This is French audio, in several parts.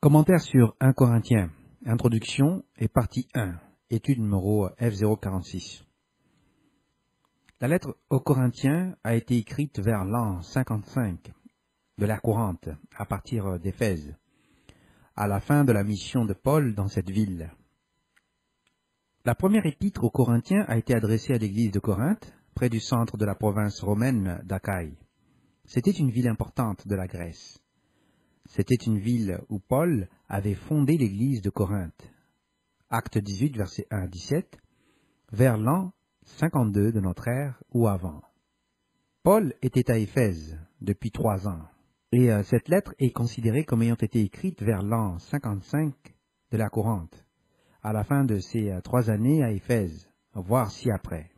Commentaire sur 1 Corinthiens, Introduction et partie 1, étude numéro F046. La lettre aux Corinthiens a été écrite vers l'an 55 de l'ère courante, à partir d'Éphèse, à la fin de la mission de Paul dans cette ville. La première épître aux Corinthiens a été adressée à l'église de Corinthe, près du centre de la province romaine d'Achaïe. C'était une ville importante de la Grèce. C'était une ville où Paul avait fondé l'église de Corinthe. Acte 18, versets 1 à 17, vers l'an 52 de notre ère ou avant. Paul était à Éphèse depuis 3 ans, et cette lettre est considérée comme ayant été écrite vers l'an 55 de la courante, à la fin de ces 3 années à Éphèse, voire ci-après.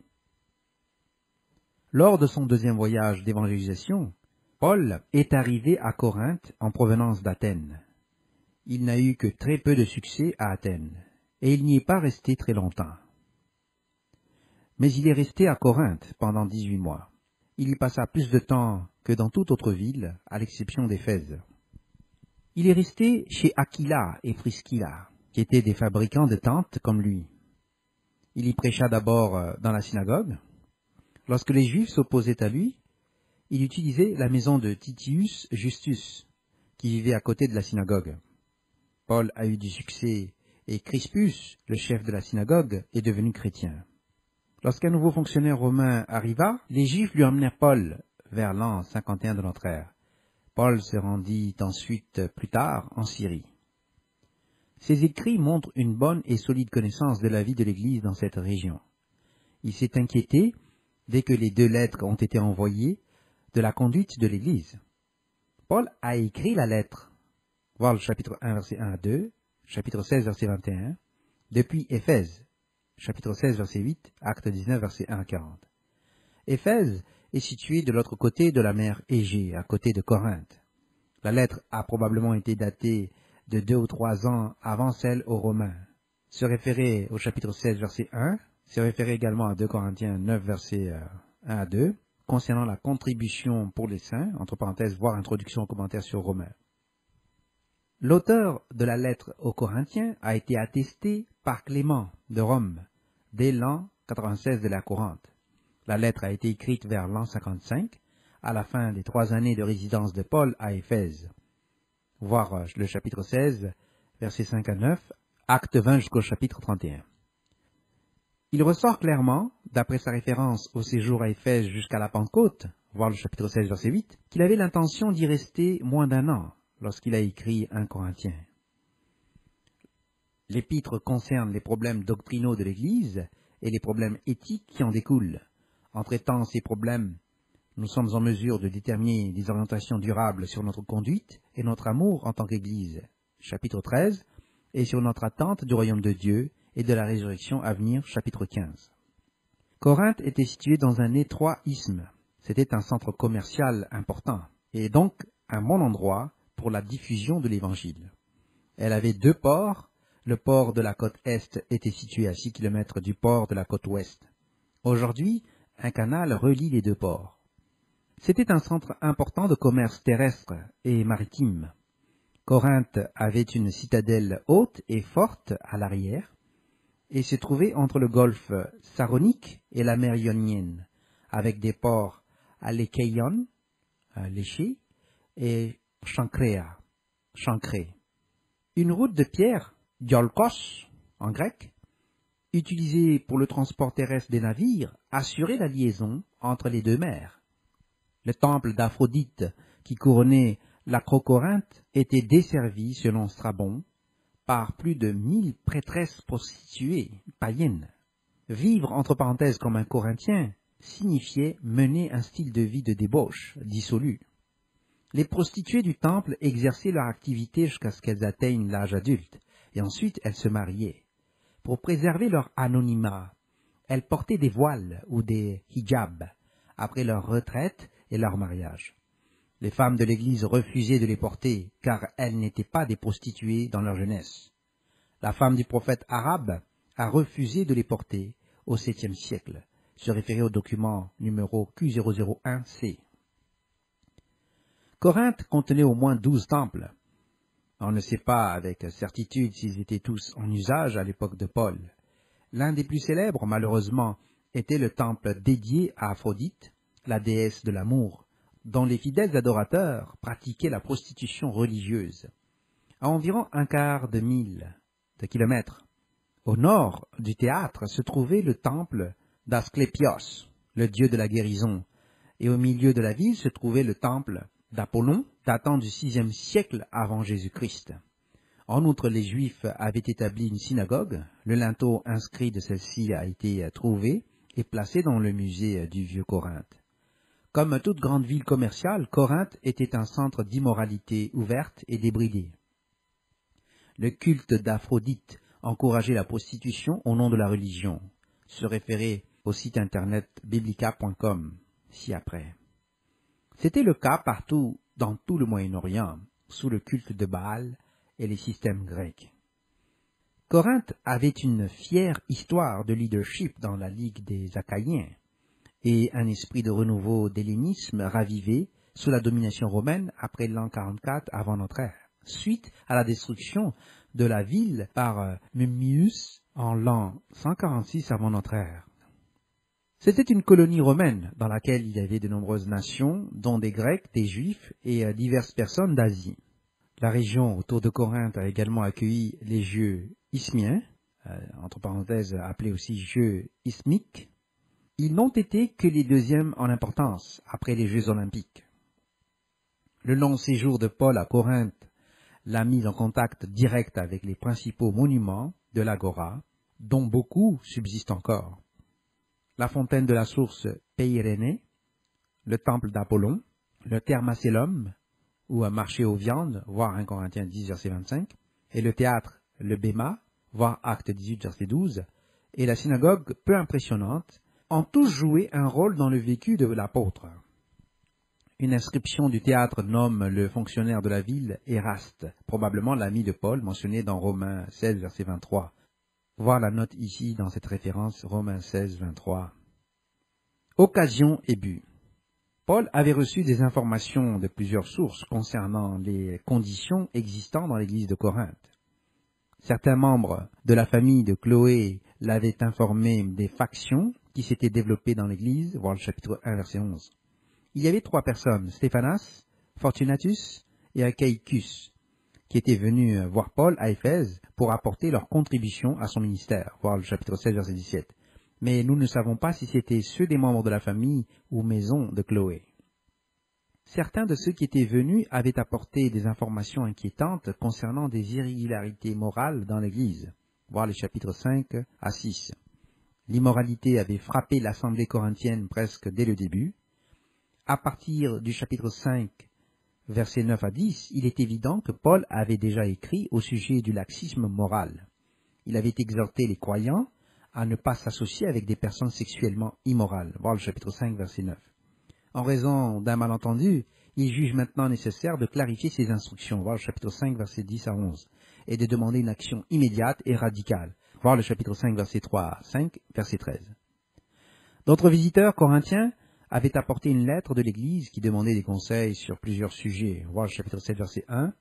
Lors de son deuxième voyage d'évangélisation, Paul est arrivé à Corinthe en provenance d'Athènes. Il n'a eu que très peu de succès à Athènes, et il n'y est pas resté très longtemps. Mais il est resté à Corinthe pendant 18 mois. Il y passa plus de temps que dans toute autre ville, à l'exception d'Éphèse. Il est resté chez Aquila et Priscilla, qui étaient des fabricants de tentes comme lui. Il y prêcha d'abord dans la synagogue. Lorsque les Juifs s'opposaient à lui, il utilisait la maison de Titius Justus, qui vivait à côté de la synagogue. Paul a eu du succès et Crispus, le chef de la synagogue, est devenu chrétien. Lorsqu'un nouveau fonctionnaire romain arriva, les Juifs lui emmenèrent Paul vers l'an 51 de notre ère. Paul se rendit ensuite plus tard en Syrie. Ses écrits montrent une bonne et solide connaissance de la vie de l'Église dans cette région. Il s'est inquiété, dès que les 2 lettres ont été envoyées, de la conduite de l'Église. Paul a écrit la lettre, voir le chapitre 1, verset 1 à 2, chapitre 16, verset 21, depuis Éphèse, chapitre 16, verset 8, acte 19, verset 1 à 40. Éphèse est située de l'autre côté de la mer Égée, à côté de Corinthe. La lettre a probablement été datée de 2 ou 3 ans avant celle aux Romains. Se référer au chapitre 16, verset 1, se référer également à 2 Corinthiens 9, verset 1 à 2, concernant la contribution pour les saints, entre parenthèses, voir introduction aux commentaires sur Romains. L'auteur de la lettre aux Corinthiens a été attesté par Clément de Rome, dès l'an 96 de la courante. La lettre a été écrite vers l'an 55, à la fin des 3 années de résidence de Paul à Éphèse. Voir le chapitre 16, versets 5 à 9, acte 20 jusqu'au chapitre 31. Il ressort clairement, d'après sa référence au séjour à Éphèse jusqu'à la Pentecôte, voir le chapitre 16, verset 8, qu'il avait l'intention d'y rester moins d'1 an lorsqu'il a écrit 1 Corinthiens. L'épître concerne les problèmes doctrinaux de l'Église et les problèmes éthiques qui en découlent. En traitant ces problèmes, nous sommes en mesure de déterminer des orientations durables sur notre conduite et notre amour en tant qu'Église, chapitre 13, et sur notre attente du royaume de Dieu et de la résurrection à venir, chapitre 15. Corinthe était située dans un étroit isthme. C'était un centre commercial important, et donc un bon endroit pour la diffusion de l'Évangile. Elle avait 2 ports. Le port de la côte Est était situé à 6 km du port de la côte Ouest. Aujourd'hui, un canal relie les 2 ports. C'était un centre important de commerce terrestre et maritime. Corinthe avait une citadelle haute et forte à l'arrière, et se trouvait entre le golfe Saronique et la mer Ionienne, avec des ports à Lékeion, à Léché, et Chancrée. Une route de pierre, diolkos en grec, utilisée pour le transport terrestre des navires, assurait la liaison entre les 2 mers. Le temple d'Aphrodite, qui couronnait l'Acrocorinthe, était desservi, selon Strabon, par plus de 1000 prêtresses prostituées païennes. Vivre, entre parenthèses, comme un Corinthien, signifiait mener un style de vie de débauche, dissolu. Les prostituées du temple exerçaient leur activité jusqu'à ce qu'elles atteignent l'âge adulte, et ensuite elles se mariaient. Pour préserver leur anonymat, elles portaient des voiles ou des hijabs, après leur retraite et leur mariage. Les femmes de l'Église refusaient de les porter, car elles n'étaient pas des prostituées dans leur jeunesse. La femme du prophète arabe a refusé de les porter au 7e siècle, se référer au document numéro Q001C. Corinthe contenait au moins 12 temples. On ne sait pas avec certitude s'ils étaient tous en usage à l'époque de Paul. L'un des plus célèbres, malheureusement, était le temple dédié à Aphrodite, la déesse de l'amour, dont les fidèles adorateurs pratiquaient la prostitution religieuse. À environ un quart de mille de kilomètres au nord du théâtre se trouvait le temple d'Asclépios, le dieu de la guérison, et au milieu de la ville se trouvait le temple d'Apollon, datant du VIe siècle avant Jésus-Christ. En outre, les Juifs avaient établi une synagogue. Le linteau inscrit de celle-ci a été trouvé et placé dans le musée du Vieux-Corinthe. Comme toute grande ville commerciale, Corinthe était un centre d'immoralité ouverte et débridée. Le culte d'Aphrodite encourageait la prostitution au nom de la religion. Se référer au site internet biblica.com ci-après. C'était le cas partout dans tout le Moyen-Orient, sous le culte de Baal et les systèmes grecs. Corinthe avait une fière histoire de leadership dans la Ligue des Achaïens et un esprit de renouveau d'hellénisme ravivé sous la domination romaine après l'an 44 avant notre ère, suite à la destruction de la ville par Mummius en l'an 146 avant notre ère. C'était une colonie romaine dans laquelle il y avait de nombreuses nations, dont des Grecs, des Juifs et diverses personnes d'Asie. La région autour de Corinthe a également accueilli les Jeux isthmiens, entre parenthèses appelés aussi Jeux isthmiques. Ils n'ont été que les deuxièmes en importance après les Jeux olympiques. Le long séjour de Paul à Corinthe l'a mis en contact direct avec les principaux monuments de l'Agora, dont beaucoup subsistent encore. La fontaine de la source Peirénée, le temple d'Apollon, le Thermacellum, ou un marché aux viandes, voir 1 Corinthiens 10, verset 25, et le théâtre, le Béma, voir Actes 18, verset 12, et la synagogue, peu impressionnante, ont tous joué un rôle dans le vécu de l'apôtre. Une inscription du théâtre nomme le fonctionnaire de la ville Éraste, probablement l'ami de Paul mentionné dans Romains 16, verset 23. Voir la note ici dans cette référence, Romains 16, 23. Occasion et but. Paul avait reçu des informations de plusieurs sources concernant les conditions existant dans l'église de Corinthe. Certains membres de la famille de Chloé l'avaient informé des factions qui s'étaient développées dans l'église, voir le chapitre 1, verset 11. Il y avait 3 personnes, Stéphanas, Fortunatus et Achaïcus, qui étaient venus voir Paul à Éphèse pour apporter leur contribution à son ministère, voir le chapitre 16, verset 17. Mais nous ne savons pas si c'était ceux des membres de la famille ou maison de Chloé. Certains de ceux qui étaient venus avaient apporté des informations inquiétantes concernant des irrégularités morales dans l'Église, voir les chapitres 5 à 6. L'immoralité avait frappé l'assemblée corinthienne presque dès le début. À partir du chapitre 5, versets 9 à 10, il est évident que Paul avait déjà écrit au sujet du laxisme moral. Il avait exhorté les croyants à ne pas s'associer avec des personnes sexuellement immorales, voir le chapitre 5, verset 9. En raison d'un malentendu, il juge maintenant nécessaire de clarifier ses instructions, voir le chapitre 5, verset 10 à 11, et de demander une action immédiate et radicale, voir le chapitre 5, verset 3 à 5, verset 13. D'autres visiteurs corinthiens avaient apporté une lettre de l'Église qui demandait des conseils sur plusieurs sujets, voir le chapitre 7, verset 1,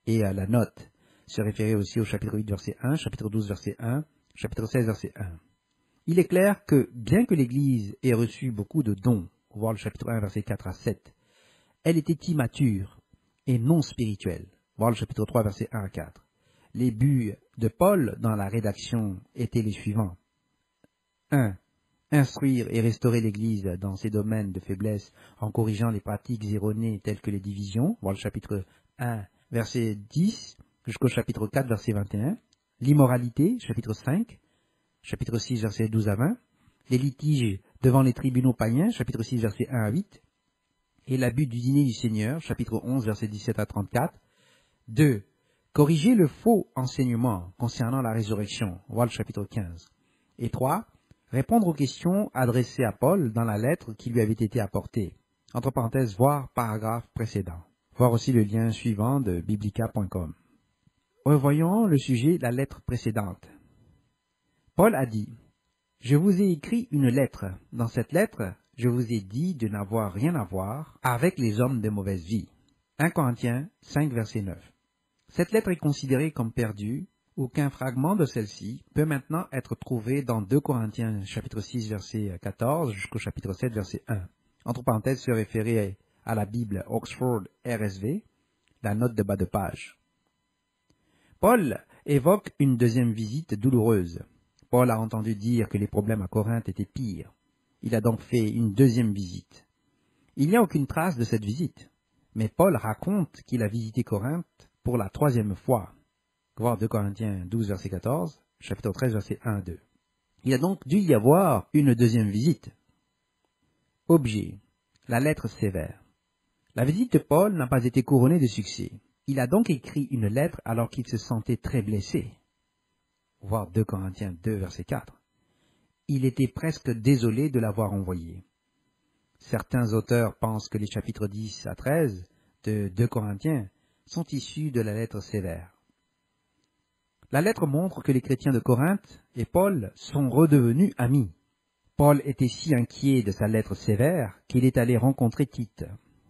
et à la note, se référer aussi au chapitre 8, verset 1, chapitre 12, verset 1, chapitre 16, verset 1. Il est clair que, bien que l'Église ait reçu beaucoup de dons, voir le chapitre 1, verset 4 à 7, elle était immature et non spirituelle, voir le chapitre 3, verset 1 à 4. Les buts de Paul dans la rédaction étaient les suivants. 1. Instruire et restaurer l'Église dans ses domaines de faiblesse en corrigeant les pratiques erronées telles que les divisions, voir le chapitre 1, verset 10, jusqu'au chapitre 4, verset 21. L'immoralité, chapitre 5, chapitre 6, verset 12 à 20. Les litiges devant les tribunaux païens, chapitre 6, verset 1 à 8. Et l'abus du dîner du Seigneur, chapitre 11, verset 17 à 34. 2. Corriger le faux enseignement concernant la résurrection, voir le chapitre 15. Et 3. Répondre aux questions adressées à Paul dans la lettre qui lui avait été apportée. Entre parenthèses, voir paragraphe précédent. Voir aussi le lien suivant de biblica.com. Revoyons le sujet de la lettre précédente. Paul a dit, « Je vous ai écrit une lettre. Dans cette lettre, je vous ai dit de n'avoir rien à voir avec les hommes de mauvaise vie. » 1 Corinthiens 5, verset 9. Cette lettre est considérée comme perdue. Aucun fragment de celle-ci peut maintenant être trouvé dans 2 Corinthiens chapitre 6 verset 14 jusqu'au chapitre 7 verset 1. Entre parenthèses, se référer à la Bible Oxford RSV, la note de bas de page. Paul évoque une deuxième visite douloureuse. Paul a entendu dire que les problèmes à Corinthe étaient pires. Il a donc fait une deuxième visite. Il n'y a aucune trace de cette visite, mais Paul raconte qu'il a visité Corinthe pour la 3e fois. Voir 2 Corinthiens 12, verset 14, chapitre 13, verset 1 à 2. Il a donc dû y avoir une deuxième visite. Objet. La lettre sévère. La visite de Paul n'a pas été couronnée de succès. Il a donc écrit une lettre alors qu'il se sentait très blessé. Voir 2 Corinthiens 2, verset 4. Il était presque désolé de l'avoir envoyée. Certains auteurs pensent que les chapitres 10 à 13 de 2 Corinthiens sont issus de la lettre sévère. La lettre montre que les chrétiens de Corinthe et Paul sont redevenus amis. Paul était si inquiet de sa lettre sévère qu'il est allé rencontrer Tite.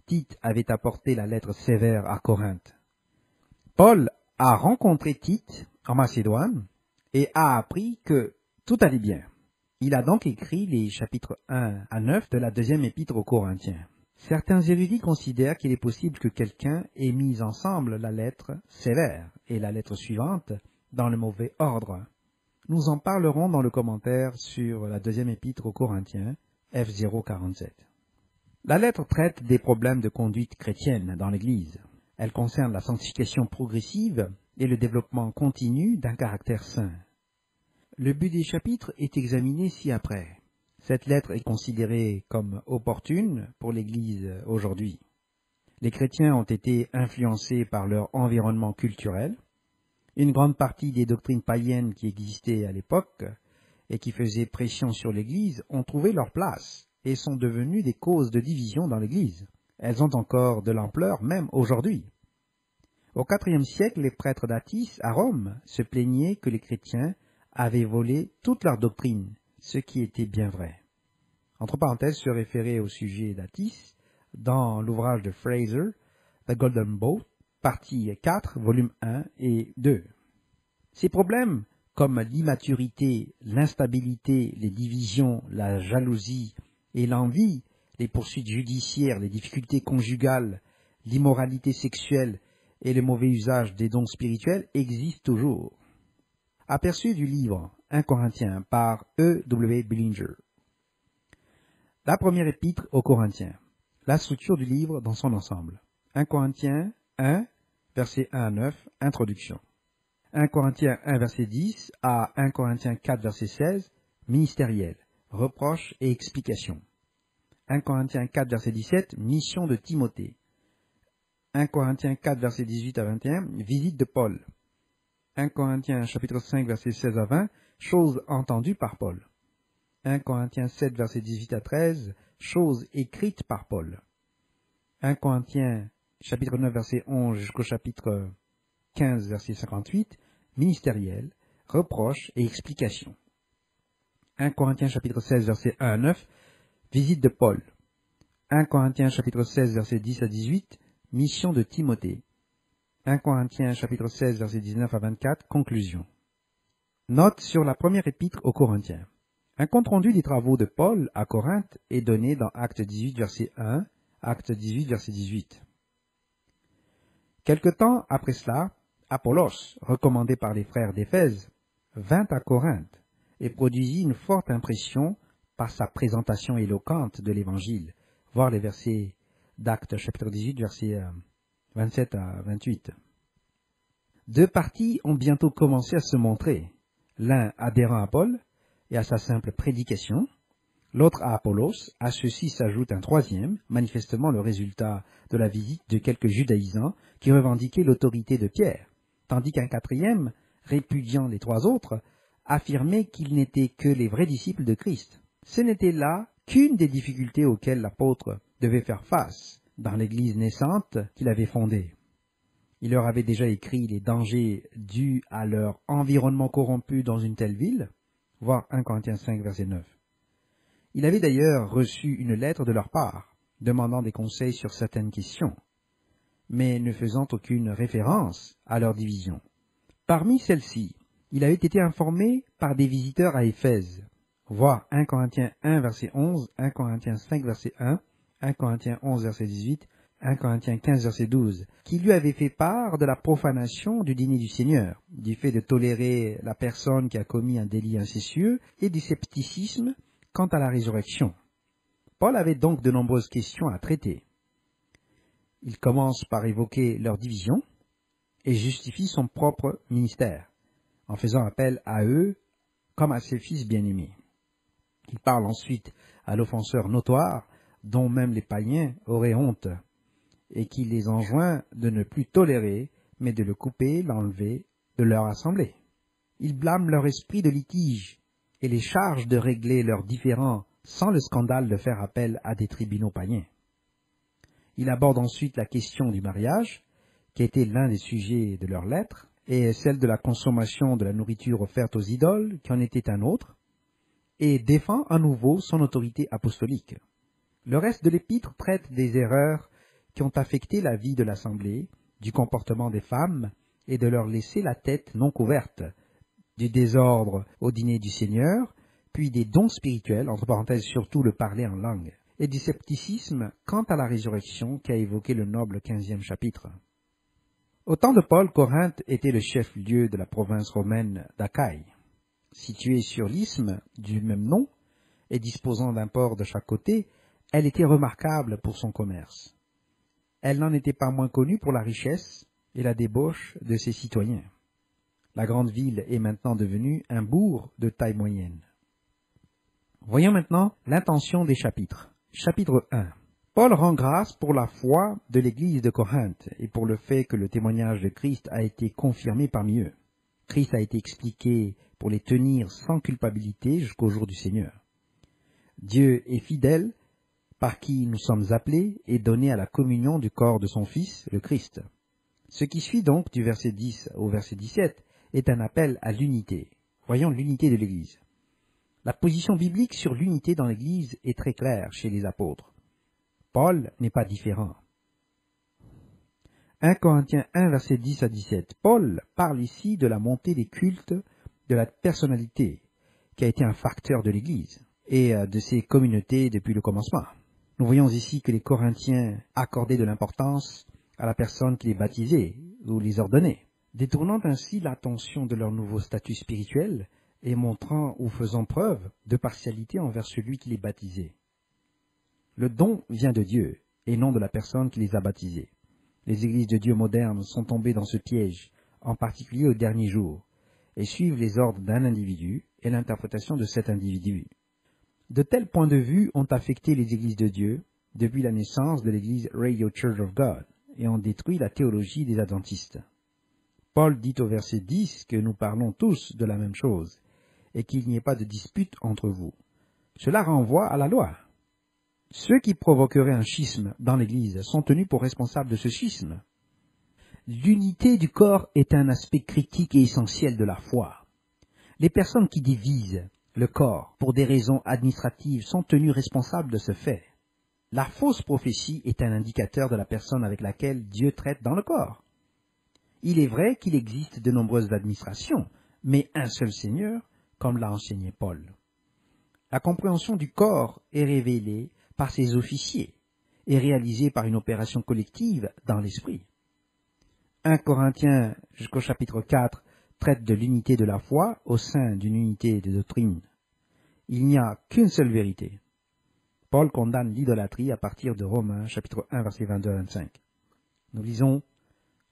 Tite avait apporté la lettre sévère à Corinthe. Paul a rencontré Tite en Macédoine et a appris que tout allait bien. Il a donc écrit les chapitres 1 à 9 de la 2e épître aux Corinthiens. Certains érudits considèrent qu'il est possible que quelqu'un ait mis ensemble la lettre sévère et la lettre suivante dans le mauvais ordre. Nous en parlerons dans le commentaire sur la 2e épître aux Corinthiens, F047. La lettre traite des problèmes de conduite chrétienne dans l'Église. Elle concerne la sanctification progressive et le développement continu d'un caractère saint. Le but des chapitres est examiné ci-après. Cette lettre est considérée comme opportune pour l'Église aujourd'hui. Les chrétiens ont été influencés par leur environnement culturel. Une grande partie des doctrines païennes qui existaient à l'époque et qui faisaient pression sur l'Église ont trouvé leur place et sont devenues des causes de division dans l'Église. Elles ont encore de l'ampleur même aujourd'hui. Au IVe siècle, les prêtres d'Athis à Rome se plaignaient que les chrétiens avaient volé toute leur doctrine, ce qui était bien vrai. Entre parenthèses, se référer au sujet d'Athis dans l'ouvrage de Fraser, The Golden Boat, partie 4, volume 1 et 2. Ces problèmes, comme l'immaturité, l'instabilité, les divisions, la jalousie et l'envie, les poursuites judiciaires, les difficultés conjugales, l'immoralité sexuelle et le mauvais usage des dons spirituels existent toujours. Aperçu du livre 1 Corinthiens par E.W. Billinger. La première épître aux Corinthiens. La structure du livre dans son ensemble. 1 Corinthiens 1, versets 1 à 9, introduction. 1 Corinthiens 1, verset 10 à 1 Corinthiens 4, verset 16, ministériel, reproches et explications. 1 Corinthiens 4, verset 17, mission de Timothée. 1 Corinthiens 4, verset 18 à 21, visite de Paul. 1 Corinthiens chapitre 5, verset 16 à 20, choses entendues par Paul. 1 Corinthiens 7, verset 18 à 13, choses écrites par Paul. 1 Corinthiens chapitre 9, verset 11 jusqu'au chapitre 15, verset 58, ministériel, reproches et explications. 1 Corinthiens chapitre 16, verset 1 à 9, visite de Paul. 1 Corinthiens chapitre 16, verset 10 à 18, mission de Timothée. 1 Corinthiens chapitre 16, verset 19 à 24, conclusion. Note sur la première épître aux Corinthiens. Un compte-rendu des travaux de Paul à Corinthe est donné dans Acte 18, verset 1, Acte 18, verset 18. Quelque temps après cela, Apollos, recommandé par les frères d'Éphèse, vint à Corinthe et produisit une forte impression par sa présentation éloquente de l'Évangile, voir les versets d'Actes chapitre 18, versets 27 à 28. Deux partis ont bientôt commencé à se montrer, l'un adhérent à Paul et à sa simple prédication, l'autre à Apollos. À ceci s'ajoute un troisième, manifestement le résultat de la visite de quelques judaïsants qui revendiquaient l'autorité de Pierre, tandis qu'un quatrième, répudiant les trois autres, affirmait qu'ils n'étaient que les vrais disciples de Christ. Ce n'était là qu'une des difficultés auxquelles l'apôtre devait faire face dans l'Église naissante qu'il avait fondée. Il leur avait déjà écrit les dangers dus à leur environnement corrompu dans une telle ville, voir 1 Corinthiens 5, verset 9. Il avait d'ailleurs reçu une lettre de leur part, demandant des conseils sur certaines questions. mais ne faisant aucune référence à leur division. Parmi celles-ci, il avait été informé par des visiteurs à Éphèse, voir 1 Corinthiens 1 verset 11, 1 Corinthiens 5 verset 1, 1 Corinthiens 11 verset 18, 1 Corinthiens 15 verset 12, qui lui avait fait part de la profanation du dîner du Seigneur, du fait de tolérer la personne qui a commis un délit incestueux et du scepticisme quant à la résurrection. Paul avait donc de nombreuses questions à traiter. Il commence par évoquer leur division et justifie son propre ministère, en faisant appel à eux comme à ses fils bien-aimés. Il parle ensuite à l'offenseur notoire, dont même les païens auraient honte, et qui les enjoint de ne plus tolérer, mais de le couper, l'enlever de leur assemblée. Il blâme leur esprit de litige et les charge de régler leurs différends sans le scandale de faire appel à des tribunaux païens. Il aborde ensuite la question du mariage, qui a été l'un des sujets de leurs lettres, et celle de la consommation de la nourriture offerte aux idoles, qui en était un autre, et défend à nouveau son autorité apostolique. Le reste de l'épître traite des erreurs qui ont affecté la vie de l'assemblée, du comportement des femmes, et de leur laisser la tête non couverte, du désordre au dîner du Seigneur, puis des dons spirituels, entre parenthèses surtout le parler en langue, et du scepticisme quant à la résurrection qu'a évoqué le noble 15e chapitre. Au temps de Paul, Corinthe était le chef-lieu de la province romaine d'Achaïe. Située sur l'isthme du même nom et disposant d'un port de chaque côté, elle était remarquable pour son commerce. Elle n'en était pas moins connue pour la richesse et la débauche de ses citoyens. La grande ville est maintenant devenue un bourg de taille moyenne. Voyons maintenant l'intention des chapitres. Chapitre 1. Paul rend grâce pour la foi de l'église de Corinthe et pour le fait que le témoignage de Christ a été confirmé parmi eux. Christ a été expliqué pour les tenir sans culpabilité jusqu'au jour du Seigneur. Dieu est fidèle, par qui nous sommes appelés et donnés à la communion du corps de son Fils, le Christ. Ce qui suit donc du verset 10 au verset 17 est un appel à l'unité. Voyons l'unité de l'Église. La position biblique sur l'unité dans l'Église est très claire chez les apôtres. Paul n'est pas différent. 1 Corinthiens 1 verset 10 à 17. Paul parle ici de la montée des cultes, de la personnalité, qui a été un facteur de l'Église, et de ses communautés depuis le commencement. Nous voyons ici que les Corinthiens accordaient de l'importance à la personne qui les baptisait ou les ordonnait, détournant ainsi l'attention de leur nouveau statut spirituel et montrant ou faisant preuve de partialité envers celui qui les baptisait. Le don vient de Dieu et non de la personne qui les a baptisés. Les églises de Dieu modernes sont tombées dans ce piège, en particulier au dernier jour, et suivent les ordres d'un individu et l'interprétation de cet individu. De tels points de vue ont affecté les églises de Dieu depuis la naissance de l'église Radio Church of God et ont détruit la théologie des adventistes. Paul dit au verset 10 que nous parlons tous de la même chose et qu'il n'y ait pas de dispute entre vous. Cela renvoie à la loi. Ceux qui provoqueraient un schisme dans l'Église sont tenus pour responsables de ce schisme. L'unité du corps est un aspect critique et essentiel de la foi. Les personnes qui divisent le corps pour des raisons administratives sont tenues responsables de ce fait. La fausse prophétie est un indicateur de la personne avec laquelle Dieu traite dans le corps. Il est vrai qu'il existe de nombreuses administrations, mais un seul Seigneur, comme l'a enseigné Paul. La compréhension du corps est révélée par ses officiers et réalisée par une opération collective dans l'esprit. 1 Corinthiens jusqu'au chapitre 4 traite de l'unité de la foi au sein d'une unité de doctrine. Il n'y a qu'une seule vérité. Paul condamne l'idolâtrie à partir de Romains chapitre 1 verset 22 à 25. Nous lisons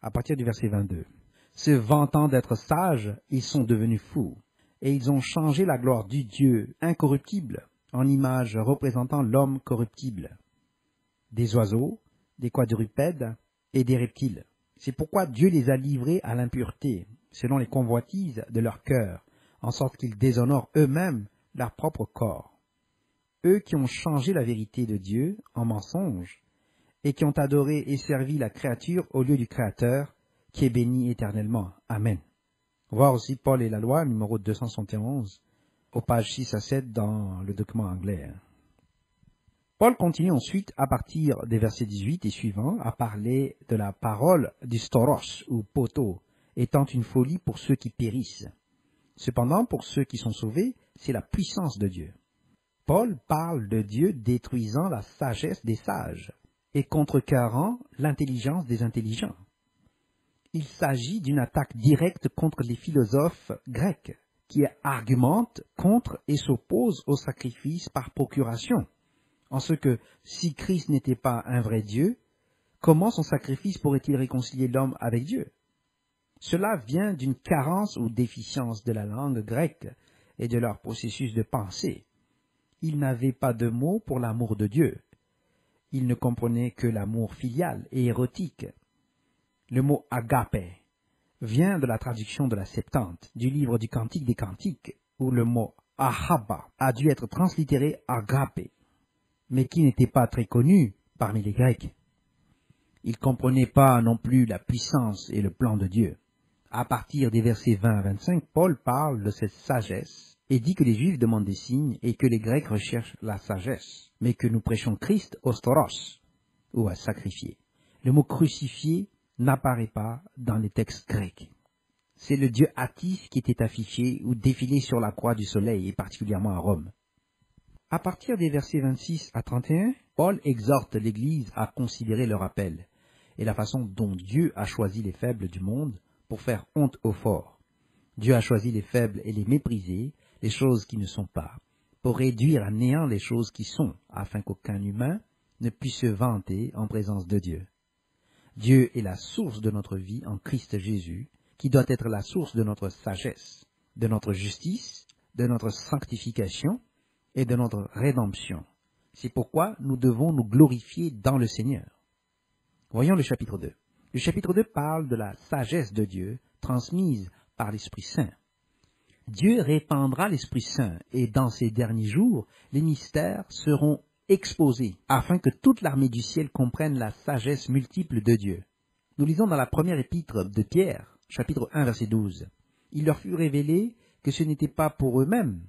à partir du verset 22. Se vantant d'être sages, ils sont devenus fous, et ils ont changé la gloire du Dieu incorruptible en image représentant l'homme corruptible, des oiseaux, des quadrupèdes et des reptiles. C'est pourquoi Dieu les a livrés à l'impureté, selon les convoitises de leur cœur, en sorte qu'ils déshonorent eux-mêmes leur propre corps. Eux qui ont changé la vérité de Dieu en mensonge, et qui ont adoré et servi la créature au lieu du Créateur, qui est béni éternellement. Amen. Voir aussi Paul et la loi, numéro 271, aux pages 6 à 7 dans le document anglais. Paul continue ensuite, à partir des versets 18 et suivants, à parler de la parole du storos, ou poteau, étant une folie pour ceux qui périssent. Cependant, pour ceux qui sont sauvés, c'est la puissance de Dieu. Paul parle de Dieu détruisant la sagesse des sages et contrecarrant l'intelligence des intelligents. Il s'agit d'une attaque directe contre les philosophes grecs qui argumentent contre et s'opposent au sacrifice par procuration, en ce que si Christ n'était pas un vrai Dieu, comment son sacrifice pourrait-il réconcilier l'homme avec Dieu? Cela vient d'une carence ou déficience de la langue grecque et de leur processus de pensée. Ils n'avaient pas de mots pour l'amour de Dieu. Ils ne comprenaient que l'amour filial et érotique. Le mot agape vient de la traduction de la Septante, du livre du Cantique des Cantiques, où le mot ahaba a dû être translittéré agape, mais qui n'était pas très connu parmi les Grecs. Ils ne comprenaient pas non plus la puissance et le plan de Dieu. À partir des versets 20 à 25, Paul parle de cette sagesse et dit que les Juifs demandent des signes et que les Grecs recherchent la sagesse, mais que nous prêchons Christ au storos, ou à sacrifier. Le mot crucifié n'apparaît pas dans les textes grecs. C'est le dieu Attis qui était affiché ou défilé sur la croix du soleil, et particulièrement à Rome. À partir des versets 26 à 31, Paul exhorte l'Église à considérer leur appel et la façon dont Dieu a choisi les faibles du monde pour faire honte aux forts. Dieu a choisi les faibles et les méprisés, les choses qui ne sont pas, pour réduire à néant les choses qui sont, afin qu'aucun humain ne puisse se vanter en présence de Dieu. Dieu est la source de notre vie en Christ Jésus, qui doit être la source de notre sagesse, de notre justice, de notre sanctification et de notre rédemption. C'est pourquoi nous devons nous glorifier dans le Seigneur. Voyons le chapitre 2. Le chapitre 2 parle de la sagesse de Dieu transmise par l'Esprit Saint. Dieu répandra l'Esprit Saint et dans ces derniers jours, les mystères seront exposés afin que toute l'armée du ciel comprenne la sagesse multiple de Dieu. Nous lisons dans la première épître de Pierre, chapitre 1, verset 12. Il leur fut révélé que ce n'était pas pour eux-mêmes,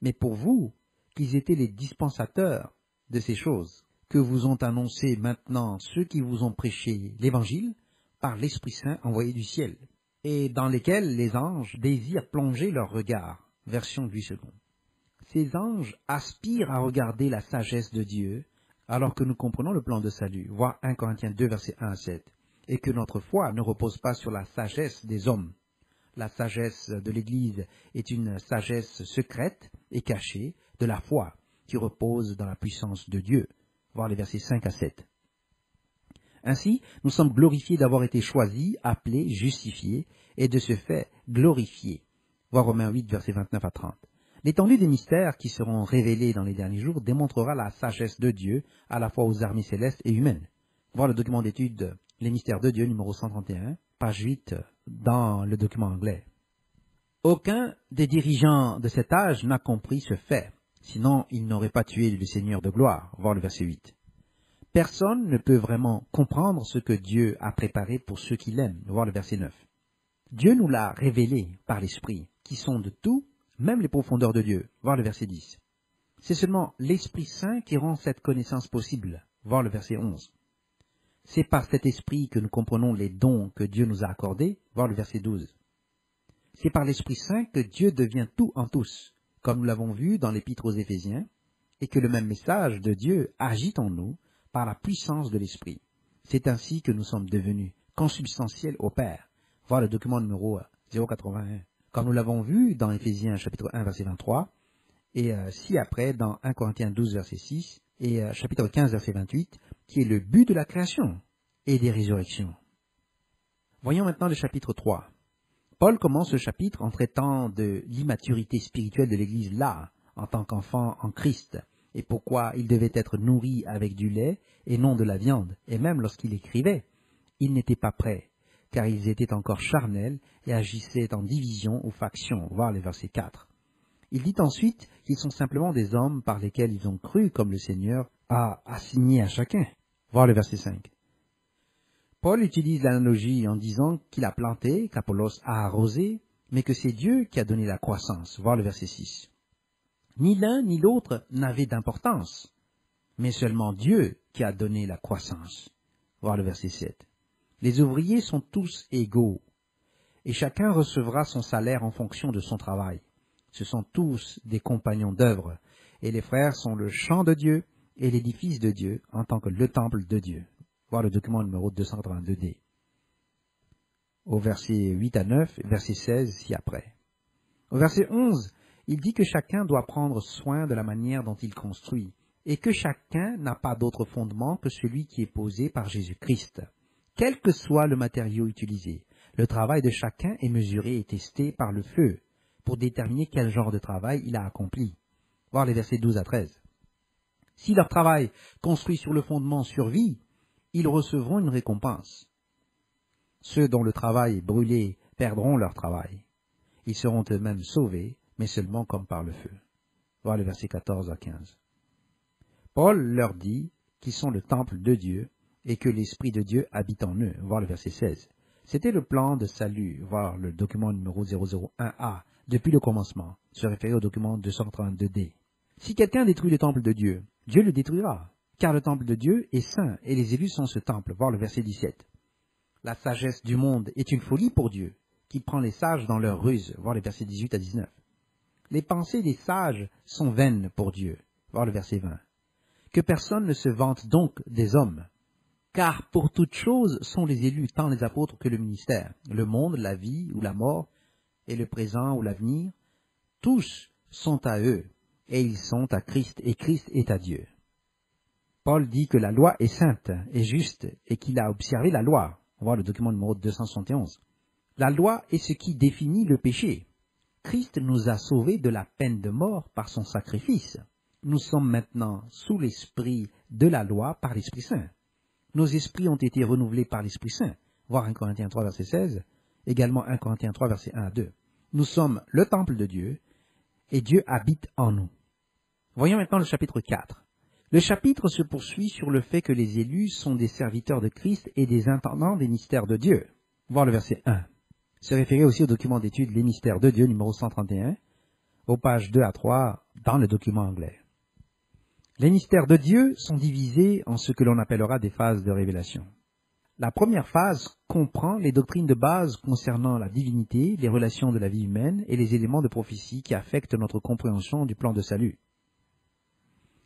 mais pour vous, qu'ils étaient les dispensateurs de ces choses, que vous ont annoncé maintenant ceux qui vous ont prêché l'Évangile par l'Esprit Saint envoyé du ciel, et dans lesquels les anges désirent plonger leur regard. Version Louis II. Ces anges aspirent à regarder la sagesse de Dieu, alors que nous comprenons le plan de salut, voir 1 Corinthiens 2, versets 1 à 7, et que notre foi ne repose pas sur la sagesse des hommes. La sagesse de l'Église est une sagesse secrète et cachée de la foi, qui repose dans la puissance de Dieu, voir les versets 5 à 7. Ainsi, nous sommes glorifiés d'avoir été choisis, appelés, justifiés, et de ce fait glorifiés. Voir Romains 8, versets 29 à 30. L'étendue des mystères qui seront révélés dans les derniers jours démontrera la sagesse de Dieu à la fois aux armées célestes et humaines. Voir le document d'étude Les mystères de Dieu, numéro 131, page 8, dans le document anglais. Aucun des dirigeants de cet âge n'a compris ce fait, sinon il n'aurait pas tué le Seigneur de gloire. Voir le verset 8. Personne ne peut vraiment comprendre ce que Dieu a préparé pour ceux qui l'aiment. Voir le verset 9. Dieu nous l'a révélé par l'Esprit, qui sonde tout, même les profondeurs de Dieu. Voir le verset 10. C'est seulement l'Esprit Saint qui rend cette connaissance possible. Voir le verset 11. C'est par cet Esprit que nous comprenons les dons que Dieu nous a accordés. Voir le verset 12. C'est par l'Esprit Saint que Dieu devient tout en tous, comme nous l'avons vu dans l'Épître aux Éphésiens, et que le même message de Dieu agit en nous, par la puissance de l'Esprit. C'est ainsi que nous sommes devenus consubstantiels au Père. Voir le document numéro 081. Comme nous l'avons vu dans Éphésiens chapitre 1 verset 23, et ci-après dans 1 Corinthiens 12 verset 6, et chapitre 15 verset 28, qui est le but de la création et des résurrections. Voyons maintenant le chapitre 3. Paul commence ce chapitre en traitant de l'immaturité spirituelle de l'Église là, en tant qu'enfant en Christ, et pourquoi il devait être nourri avec du lait et non de la viande. Et même lorsqu'il écrivait, ils n'étaient pas prêts, car ils étaient encore charnels et agissaient en division ou faction, voir les versets 4. Il dit ensuite qu'ils sont simplement des hommes par lesquels ils ont cru, comme le Seigneur a assigné à chacun, voir le verset 5. Paul utilise l'analogie en disant qu'il a planté, qu'Apollos a arrosé, mais que c'est Dieu qui a donné la croissance, voir le verset 6. Ni l'un ni l'autre n'avaient d'importance, mais seulement Dieu qui a donné la croissance. Voir le verset 7. Les ouvriers sont tous égaux, et chacun recevra son salaire en fonction de son travail. Ce sont tous des compagnons d'œuvre, et les frères sont le champ de Dieu et l'édifice de Dieu en tant que le temple de Dieu. Voir le document numéro 282D. Au verset 8 à 9, verset 16 ci-après. Au verset 11, il dit que chacun doit prendre soin de la manière dont il construit, et que chacun n'a pas d'autre fondement que celui qui est posé par Jésus-Christ. Quel que soit le matériau utilisé, le travail de chacun est mesuré et testé par le feu, pour déterminer quel genre de travail il a accompli. Voir les versets 12 à 13. Si leur travail construit sur le fondement survit, ils recevront une récompense. Ceux dont le travail est brûlé perdront leur travail. Ils seront eux-mêmes sauvés, mais seulement comme par le feu. Voir les versets 14 à 15. Paul leur dit qu'ils sont le temple de Dieu et que l'Esprit de Dieu habite en eux. Voir le verset 16. C'était le plan de salut, voir le document numéro 001A, depuis le commencement, se référer au document 232D. Si quelqu'un détruit le temple de Dieu, Dieu le détruira, car le temple de Dieu est saint et les élus sont ce temple. Voir le verset 17. La sagesse du monde est une folie pour Dieu, qui prend les sages dans leur ruse. Voir les versets 18 à 19. Les pensées des sages sont vaines pour Dieu. Voir le verset 20. Que personne ne se vante donc des hommes, car pour toute chose sont les élus, tant les apôtres que le ministère, le monde, la vie ou la mort, et le présent ou l'avenir, tous sont à eux, et ils sont à Christ, et Christ est à Dieu. Paul dit que la loi est sainte et juste, et qu'il a observé la loi. On voit le document numéro 271. La loi est ce qui définit le péché. Christ nous a sauvés de la peine de mort par son sacrifice. Nous sommes maintenant sous l'esprit de la loi par l'Esprit Saint. Nos esprits ont été renouvelés par l'Esprit Saint. Voir 1 Corinthiens 3, verset 16, également 1 Corinthiens 3, verset 1 à 2. Nous sommes le temple de Dieu, et Dieu habite en nous. Voyons maintenant le chapitre 4. Le chapitre se poursuit sur le fait que les élus sont des serviteurs de Christ et des intendants des mystères de Dieu. Voir le verset 1. Se référer aussi au document d'étude Les mystères de Dieu, numéro 131, aux pages 2 à 3, dans le document anglais. Les mystères de Dieu sont divisés en ce que l'on appellera des phases de révélation. La première phase comprend les doctrines de base concernant la divinité, les relations de la vie humaine et les éléments de prophétie qui affectent notre compréhension du plan de salut.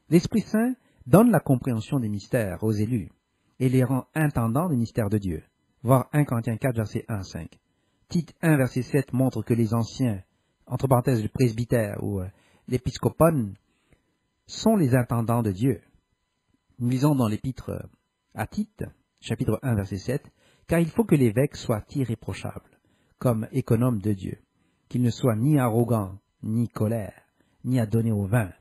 L'Esprit Saint donne la compréhension des mystères aux élus et les rend intendants des mystères de Dieu. Voir 1 Corinthiens 4, verset 1 à 5. Tite 1, verset 7 montre que les anciens, entre parenthèses le presbytère ou l'épiscopone, sont les intendants de Dieu. Nous lisons dans l'épître à Tite, chapitre 1, verset 7, « Car il faut que l'évêque soit irréprochable, comme économe de Dieu, qu'il ne soit ni arrogant, ni colère, ni à donner au vin,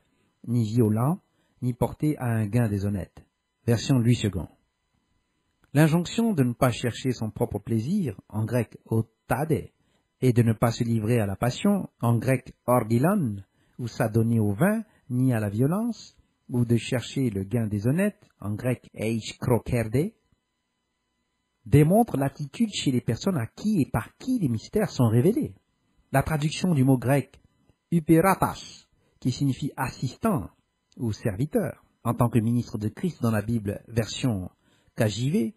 ni violent, ni porté à un gain déshonnête. » Version Louis II. L'injonction de ne pas chercher son propre plaisir, en grec otade, et de ne pas se livrer à la passion, en grec orgilon, ou s'adonner au vin, ni à la violence, ou de chercher le gain déshonnête, en grec eich krokerde, démontre l'attitude chez les personnes à qui et par qui les mystères sont révélés. La traduction du mot grec uperatas, qui signifie assistant ou serviteur, en tant que ministre de Christ dans la Bible version KJV,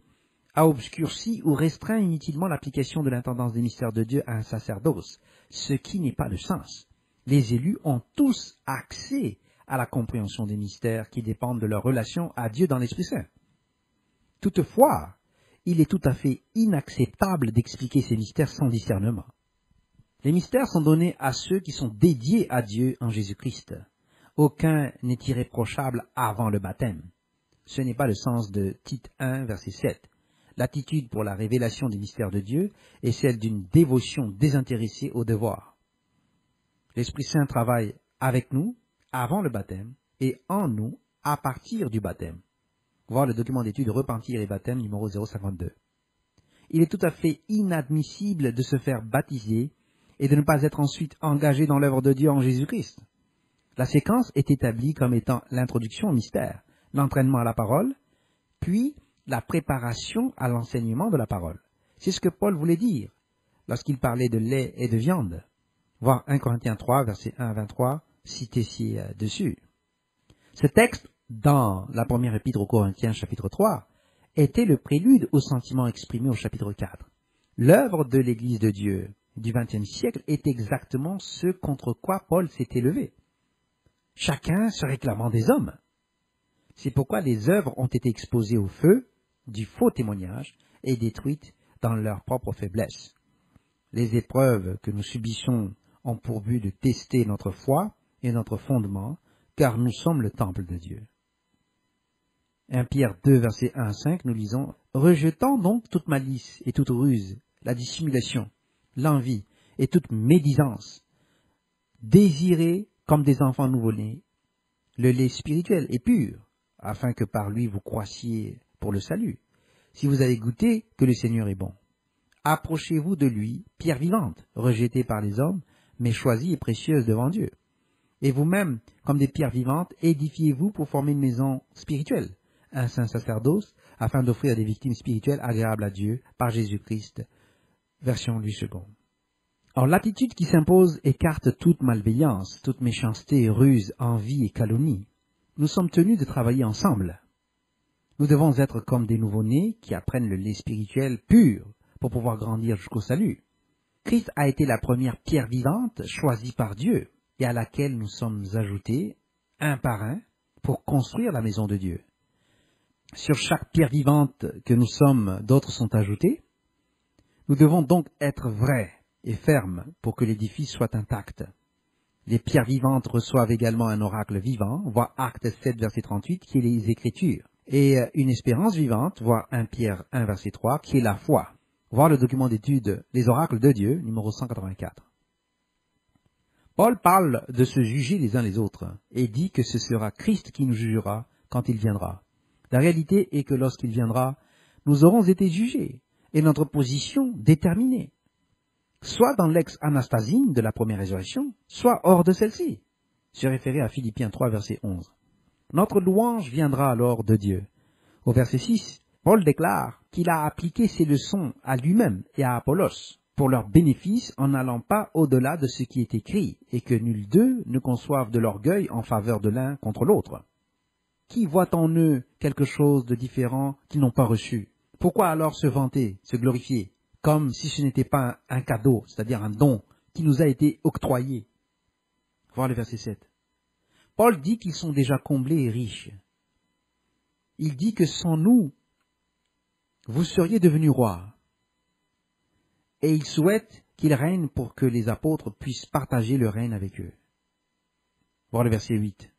a obscurci ou restreint inutilement l'application de l'intendance des mystères de Dieu à un sacerdoce, ce qui n'est pas le sens. Les élus ont tous accès à la compréhension des mystères qui dépendent de leur relation à Dieu dans l'Esprit Saint. Toutefois, il est tout à fait inacceptable d'expliquer ces mystères sans discernement. Les mystères sont donnés à ceux qui sont dédiés à Dieu en Jésus-Christ. Aucun n'est irréprochable avant le baptême. Ce n'est pas le sens de Tite 1, verset 7. L'attitude pour la révélation des mystères de Dieu est celle d'une dévotion désintéressée au devoir. L'Esprit Saint travaille avec nous avant le baptême et en nous à partir du baptême. Voir le document d'étude Repentir et baptême numéro 052. Il est tout à fait inadmissible de se faire baptiser et de ne pas être ensuite engagé dans l'œuvre de Dieu en Jésus-Christ. La séquence est établie comme étant l'introduction au mystère, l'entraînement à la parole, puis la préparation à l'enseignement de la parole. C'est ce que Paul voulait dire lorsqu'il parlait de lait et de viande. Voir 1 Corinthiens 3, versets 1 à 23, cité ci-dessus. Ce texte dans la première épître aux Corinthiens, chapitre 3, était le prélude aux sentiments exprimés au chapitre 4. L'œuvre de l'Église de Dieu du XXe siècle est exactement ce contre quoi Paul s'est élevé. Chacun se réclamant des hommes. C'est pourquoi les œuvres ont été exposées au feu du faux témoignage et détruites dans leur propre faiblesse. Les épreuves que nous subissons ont pour but de tester notre foi et notre fondement, car nous sommes le temple de Dieu. 1 Pierre 2, versets 1 à 5, nous lisons « Rejetant donc toute malice et toute ruse, la dissimulation, l'envie et toute médisance, désirez comme des enfants nouveau-nés le lait spirituel et pur, afin que par lui vous croissiez pour le salut, si vous avez goûté que le Seigneur est bon. Approchez-vous de lui, pierre vivante, rejetée par les hommes, mais choisie et précieuse devant Dieu. Et vous-même, comme des pierres vivantes, édifiez-vous pour former une maison spirituelle, un saint sacerdoce, afin d'offrir des victimes spirituelles agréables à Dieu par Jésus-Christ. » Version Louis II. Or, l'attitude qui s'impose écarte toute malveillance, toute méchanceté, ruse, envie et calomnie. Nous sommes tenus de travailler ensemble. Nous devons être comme des nouveau-nés qui apprennent le lait spirituel pur pour pouvoir grandir jusqu'au salut. Christ a été la première pierre vivante choisie par Dieu et à laquelle nous sommes ajoutés, un par un, pour construire la maison de Dieu. Sur chaque pierre vivante que nous sommes, d'autres sont ajoutés. Nous devons donc être vrais et fermes pour que l'édifice soit intact. Les pierres vivantes reçoivent également un oracle vivant, voir Actes 7, verset 38, qui est les Écritures, et une espérance vivante, voir 1 Pierre 1, verset 3, qui est la foi. Voir le document d'étude Les oracles de Dieu, numéro 184. Paul parle de se juger les uns les autres, et dit que ce sera Christ qui nous jugera quand il viendra. La réalité est que lorsqu'il viendra, nous aurons été jugés, et notre position déterminée, soit dans l'ex-anastasine de la première résurrection, soit hors de celle-ci. Se référer à Philippiens 3, verset 11. Notre louange viendra alors de Dieu. Au verset 6, Paul déclare qu'il a appliqué ses leçons à lui-même et à Apollos pour leur bénéfice en n'allant pas au-delà de ce qui est écrit, et que nul d'eux ne conçoive de l'orgueil en faveur de l'un contre l'autre. Qui voit en eux quelque chose de différent qu'ils n'ont pas reçu? Pourquoi alors se vanter, se glorifier, comme si ce n'était pas un cadeau, c'est-à-dire un don qui nous a été octroyé? Voir le verset 7. Paul dit qu'ils sont déjà comblés et riches. Il dit que sans nous, vous seriez devenus rois. Et il souhaite qu'il règne pour que les apôtres puissent partager le règne avec eux. Voir le verset 8.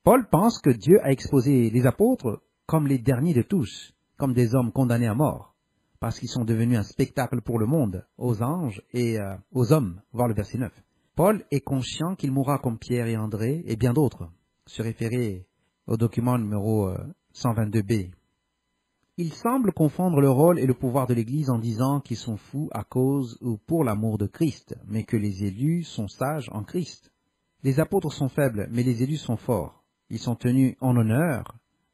Paul pense que Dieu a exposé les apôtres comme les derniers de tous, comme des hommes condamnés à mort, parce qu'ils sont devenus un spectacle pour le monde, aux anges et aux hommes. Voir le verset 9. Paul est conscient qu'il mourra comme Pierre et André et bien d'autres. Se référer au document numéro 122b. Il semble confondre le rôle et le pouvoir de l'Église en disant qu'ils sont fous à cause ou pour l'amour de Christ, mais que les élus sont sages en Christ. Les apôtres sont faibles, mais les élus sont forts. Ils sont tenus en honneur,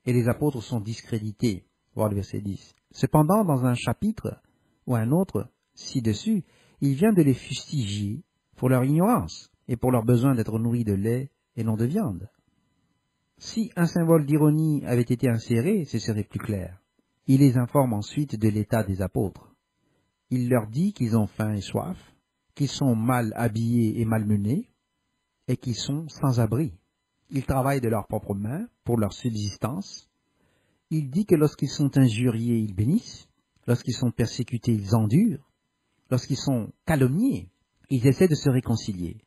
et les apôtres sont discrédités. Voir le verset 10. Cependant, dans un chapitre ou un autre, ci-dessus, il vient de les fustiger pour leur ignorance et pour leur besoin d'être nourris de lait et non de viande. Si un symbole d'ironie avait été inséré, ce serait plus clair. Il les informe ensuite de l'état des apôtres. Il leur dit qu'ils ont faim et soif, qu'ils sont mal habillés et malmenés, et qu'ils sont sans abri. Ils travaillent de leurs propres mains pour leur subsistance. Il dit que lorsqu'ils sont injuriés, ils bénissent. Lorsqu'ils sont persécutés, ils endurent. Lorsqu'ils sont calomniés, ils essaient de se réconcilier.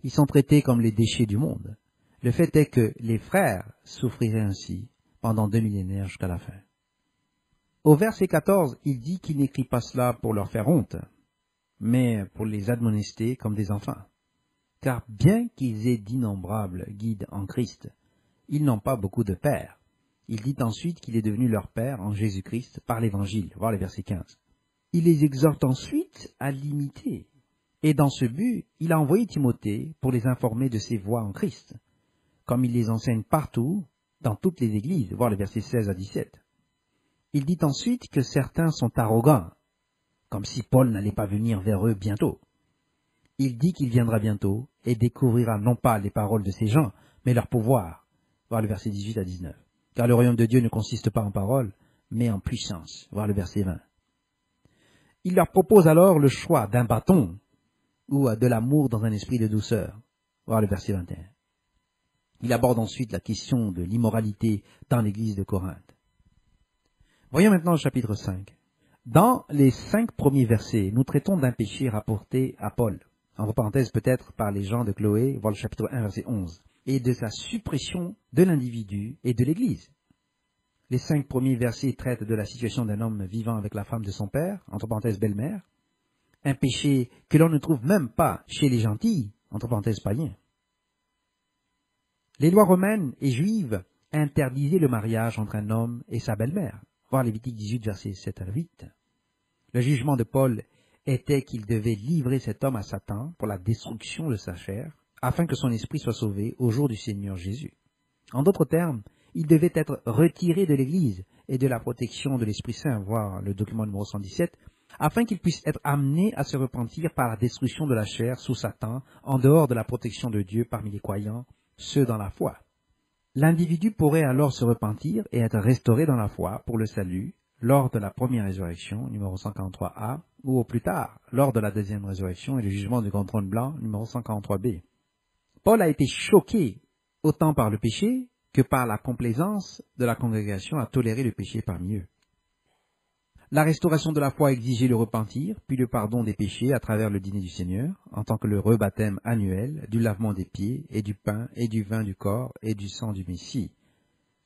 Ils sont traités comme les déchets du monde. Le fait est que les frères souffriraient ainsi pendant 2 millénaires jusqu'à la fin. Au verset 14, il dit qu'il n'écrit pas cela pour leur faire honte, mais pour les admonester comme des enfants. Car bien qu'ils aient d'innombrables guides en Christ, ils n'ont pas beaucoup de pères. Il dit ensuite qu'il est devenu leur père en Jésus-Christ par l'Évangile, voir le verset 15. Il les exhorte ensuite à l'imiter. Et dans ce but, il a envoyé Timothée pour les informer de ses voies en Christ, comme il les enseigne partout, dans toutes les églises, voir le verset 16 à 17. Il dit ensuite que certains sont arrogants, comme si Paul n'allait pas venir vers eux bientôt. Il dit qu'il viendra bientôt et découvrira non pas les paroles de ces gens, mais leur pouvoir, voir le verset 18 à 19. Car le royaume de Dieu ne consiste pas en parole, mais en puissance, voir le verset 20. Il leur propose alors le choix d'un bâton ou de l'amour dans un esprit de douceur, voir le verset 21. Il aborde ensuite la question de l'immoralité dans l'église de Corinthe. Voyons maintenant le chapitre 5. Dans les 5 premiers versets, nous traitons d'un péché rapporté à Paul, entre parenthèses peut-être par les gens de Chloé, voir le chapitre 1, verset 11, et de sa suppression de l'individu et de l'église. Les 5 premiers versets traitent de la situation d'un homme vivant avec la femme de son père, entre parenthèses belle-mère, un péché que l'on ne trouve même pas chez les gentils, entre parenthèses païens. Les lois romaines et juives interdisaient le mariage entre un homme et sa belle-mère, voir Lévitique 18, versets 7 à 8. Le jugement de Paul était qu'il devait livrer cet homme à Satan pour la destruction de sa chair, afin que son esprit soit sauvé au jour du Seigneur Jésus. En d'autres termes, il devait être retiré de l'Église et de la protection de l'Esprit Saint, voir le document numéro 117, afin qu'il puisse être amené à se repentir par la destruction de la chair sous Satan, en dehors de la protection de Dieu parmi les croyants, ceux dans la foi. L'individu pourrait alors se repentir et être restauré dans la foi pour le salut lors de la première résurrection, numéro 143a, ou au plus tard, lors de la deuxième résurrection et le jugement du grand trône blanc, numéro 143b. Paul a été choqué autant par le péché que par la complaisance de la congrégation à tolérer le péché parmi eux. La restauration de la foi exigeait le repentir, puis le pardon des péchés à travers le dîner du Seigneur, en tant que le rebaptême annuel, du lavement des pieds, et du pain, et du vin du corps, et du sang du Messie.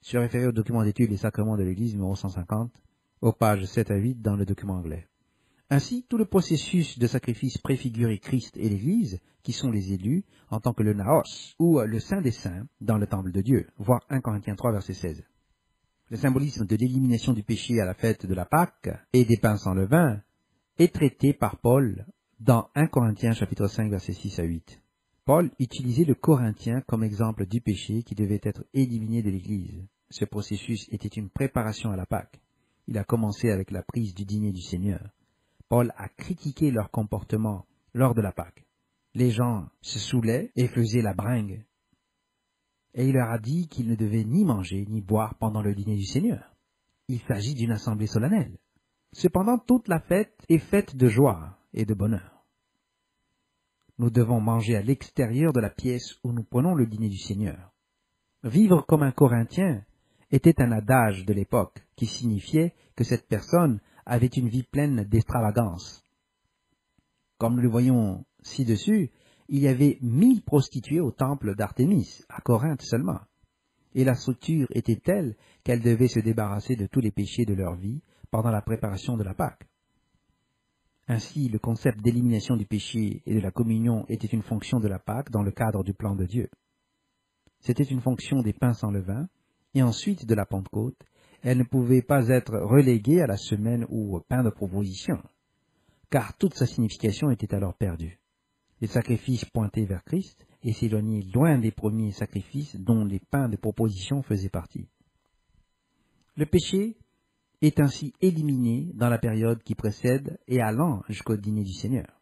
Se référer au document d'étude Les sacrements de l'Église, numéro 150, aux pages 7 à 8 dans le document anglais. Ainsi, tout le processus de sacrifice préfigurait Christ et l'Église, qui sont les élus, en tant que le Naos, ou le Saint des Saints, dans le temple de Dieu, voir 1 Corinthiens 3, verset 16. Le symbolisme de l'élimination du péché à la fête de la Pâque et des pains sans levain est traité par Paul dans 1 Corinthiens chapitre 5 versets 6 à 8. Paul utilisait le Corinthien comme exemple du péché qui devait être éliminé de l'Église. Ce processus était une préparation à la Pâque. Il a commencé avec la prise du dîner du Seigneur. Paul a critiqué leur comportement lors de la Pâque. Les gens se saoulaient et faisaient la bringue. Et il leur a dit qu'ils ne devaient ni manger ni boire pendant le dîner du Seigneur. Il s'agit d'une assemblée solennelle. Cependant, toute la fête est faite de joie et de bonheur. Nous devons manger à l'extérieur de la pièce où nous prenons le dîner du Seigneur. Vivre comme un Corinthien était un adage de l'époque qui signifiait que cette personne avait une vie pleine d'extravagance. Comme nous le voyons ci-dessus, il y avait 1000 prostituées au temple d'Artémis, à Corinthe seulement, et la structure était telle qu'elles devaient se débarrasser de tous les péchés de leur vie pendant la préparation de la Pâque. Ainsi, le concept d'élimination du péché et de la communion était une fonction de la Pâque dans le cadre du plan de Dieu. C'était une fonction des pains sans levain, et ensuite de la Pentecôte. Elle ne pouvait pas être reléguée à la semaine ou au pain de proposition, car toute sa signification était alors perdue. Les sacrifices pointaient vers Christ et s'éloignaient loin des premiers sacrifices dont les pains de proposition faisaient partie. Le péché est ainsi éliminé dans la période qui précède et allant jusqu'au dîner du Seigneur.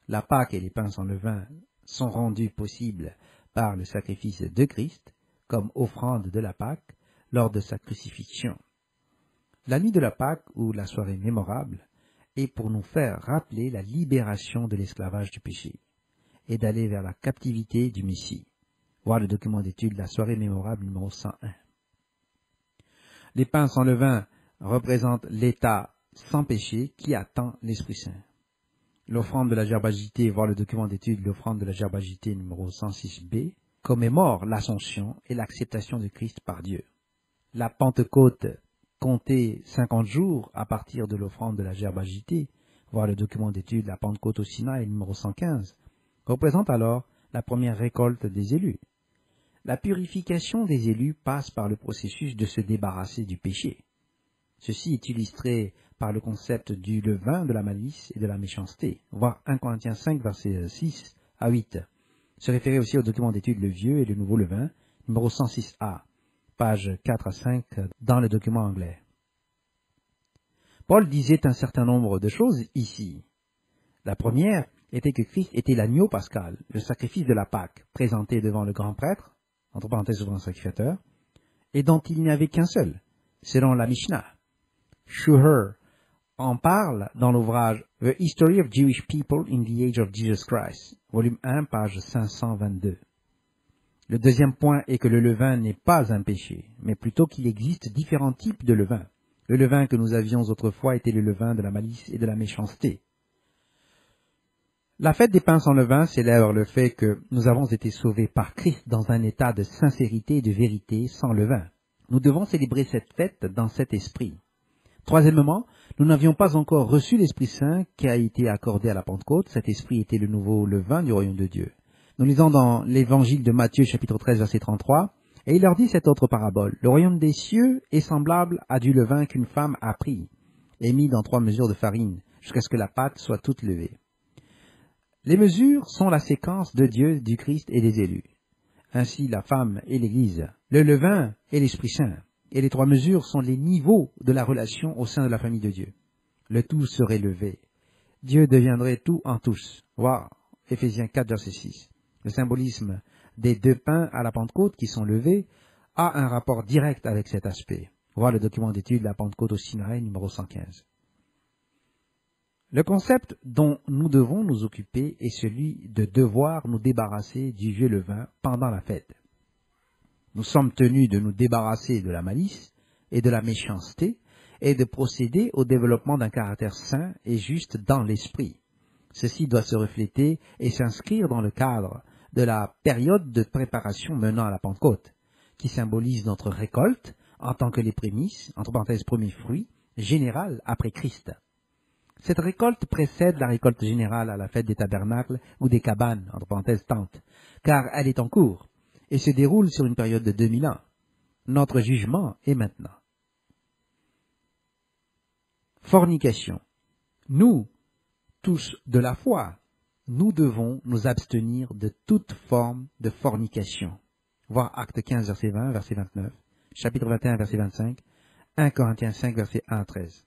La Pâque et les pains sans levain sont rendus possibles par le sacrifice de Christ comme offrande de la Pâque lors de sa crucifixion. La nuit de la Pâque ou la soirée mémorable est pour nous faire rappeler la libération de l'esclavage du péché et d'aller vers la captivité du Messie. Voir le document d'étude La soirée mémorable numéro 101. Les pains sans levain représentent l'état sans péché qui attend l'Esprit Saint. L'offrande de la gerbagité, voir le document d'étude L'offrande de la gerbagité numéro 106b, commémore l'Assomption et l'acceptation de Christ par Dieu. La Pentecôte comptait 50 jours à partir de l'offrande de la gerbagité, voir le document d'étude La Pentecôte au Sinaï numéro 115, représente alors la première récolte des élus. La purification des élus passe par le processus de se débarrasser du péché. Ceci est illustré par le concept du levain, de la malice et de la méchanceté, voir 1 Corinthiens 5, versets 6 à 8. Se référer aussi au document d'étude Le Vieux et le Nouveau Levain, numéro 106a, pages 4 à 5 dans le document anglais. Paul disait un certain nombre de choses ici. La première était que Christ était l'agneau pascal, le sacrifice de la Pâque, présenté devant le grand prêtre, entre parenthèses souverain sacrificateur, et dont il n'y avait qu'un seul, selon la Mishnah. Schuher en parle dans l'ouvrage The History of Jewish People in the Age of Jesus Christ, volume 1, page 522. Le deuxième point est que le levain n'est pas un péché, mais plutôt qu'il existe différents types de levain. Le levain que nous avions autrefois était le levain de la malice et de la méchanceté. La fête des pains sans levain célèbre le fait que nous avons été sauvés par Christ dans un état de sincérité et de vérité sans levain. Nous devons célébrer cette fête dans cet esprit. Troisièmement, nous n'avions pas encore reçu l'Esprit Saint qui a été accordé à la Pentecôte. Cet esprit était le nouveau levain du royaume de Dieu. Nous lisons dans l'évangile de Matthieu, chapitre 13, verset 33, « Et il leur dit cette autre parabole. Le royaume des cieux est semblable à du levain qu'une femme a pris et mis dans 3 mesures de farine, jusqu'à ce que la pâte soit toute levée. » Les mesures sont la séquence de Dieu, du Christ et des élus. Ainsi, la femme et l'Église, le levain et l'Esprit Saint. Et les 3 mesures sont les niveaux de la relation au sein de la famille de Dieu. Le tout serait levé. Dieu deviendrait tout en tous. Voir Éphésiens 4, verset 6. Le symbolisme des 2 pains à la Pentecôte qui sont levés a un rapport direct avec cet aspect. Voir le document d'étude La Pentecôte au Sinaï, numéro 115. Le concept dont nous devons nous occuper est celui de devoir nous débarrasser du vieux levain pendant la fête. Nous sommes tenus de nous débarrasser de la malice et de la méchanceté et de procéder au développement d'un caractère sain et juste dans l'esprit. Ceci doit se refléter et s'inscrire dans le cadre de la période de préparation menant à la Pentecôte, qui symbolise notre récolte en tant que les prémices, entre parenthèses premiers fruits, générales après Christ. Cette récolte précède la récolte générale à la fête des tabernacles ou des cabanes, entre parenthèses tentes, car elle est en cours et se déroule sur une période de 2000 ans. Notre jugement est maintenant. Fornication. Nous, tous de la foi, nous devons nous abstenir de toute forme de fornication. Voir Acte 15, verset 20, verset 29, chapitre 21, verset 25, 1 Corinthiens 5, verset 1 à 13.